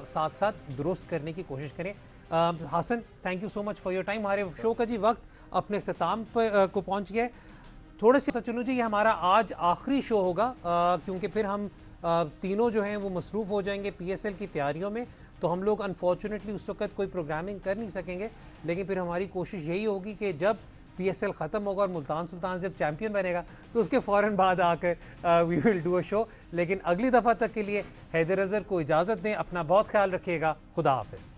साथ साथ दुरुस्त करने की कोशिश करें। Hasan, thank you so much for your time. हमारे शो का जी वक्त अपने अख्ताम पर को पहुँच गया है। थोड़े से चलो जी, ये हमारा आज आखिरी शो होगा क्योंकि फिर हम तीनों जो हैं वो मसरूफ़ हो जाएंगे PSL की तैयारियों में, तो हम लोग अनफॉर्चुनेटली उस वक्त कोई प्रोग्रामिंग कर नहीं सकेंगे। लेकिन फिर हमारी कोशिश यही होगी कि जब PSL ख़त्म होगा और मुल्तान सुल्तान जब चैम्पियन बनेगा तो उसके फ़ौरन बाद आकर we will do a show. लेकिन अगली दफ़ा तक के लिए हैदर अज़हर को इजाज़त दें, अपना बहुत ख्याल रखिएगा। खुदा हाफिज़।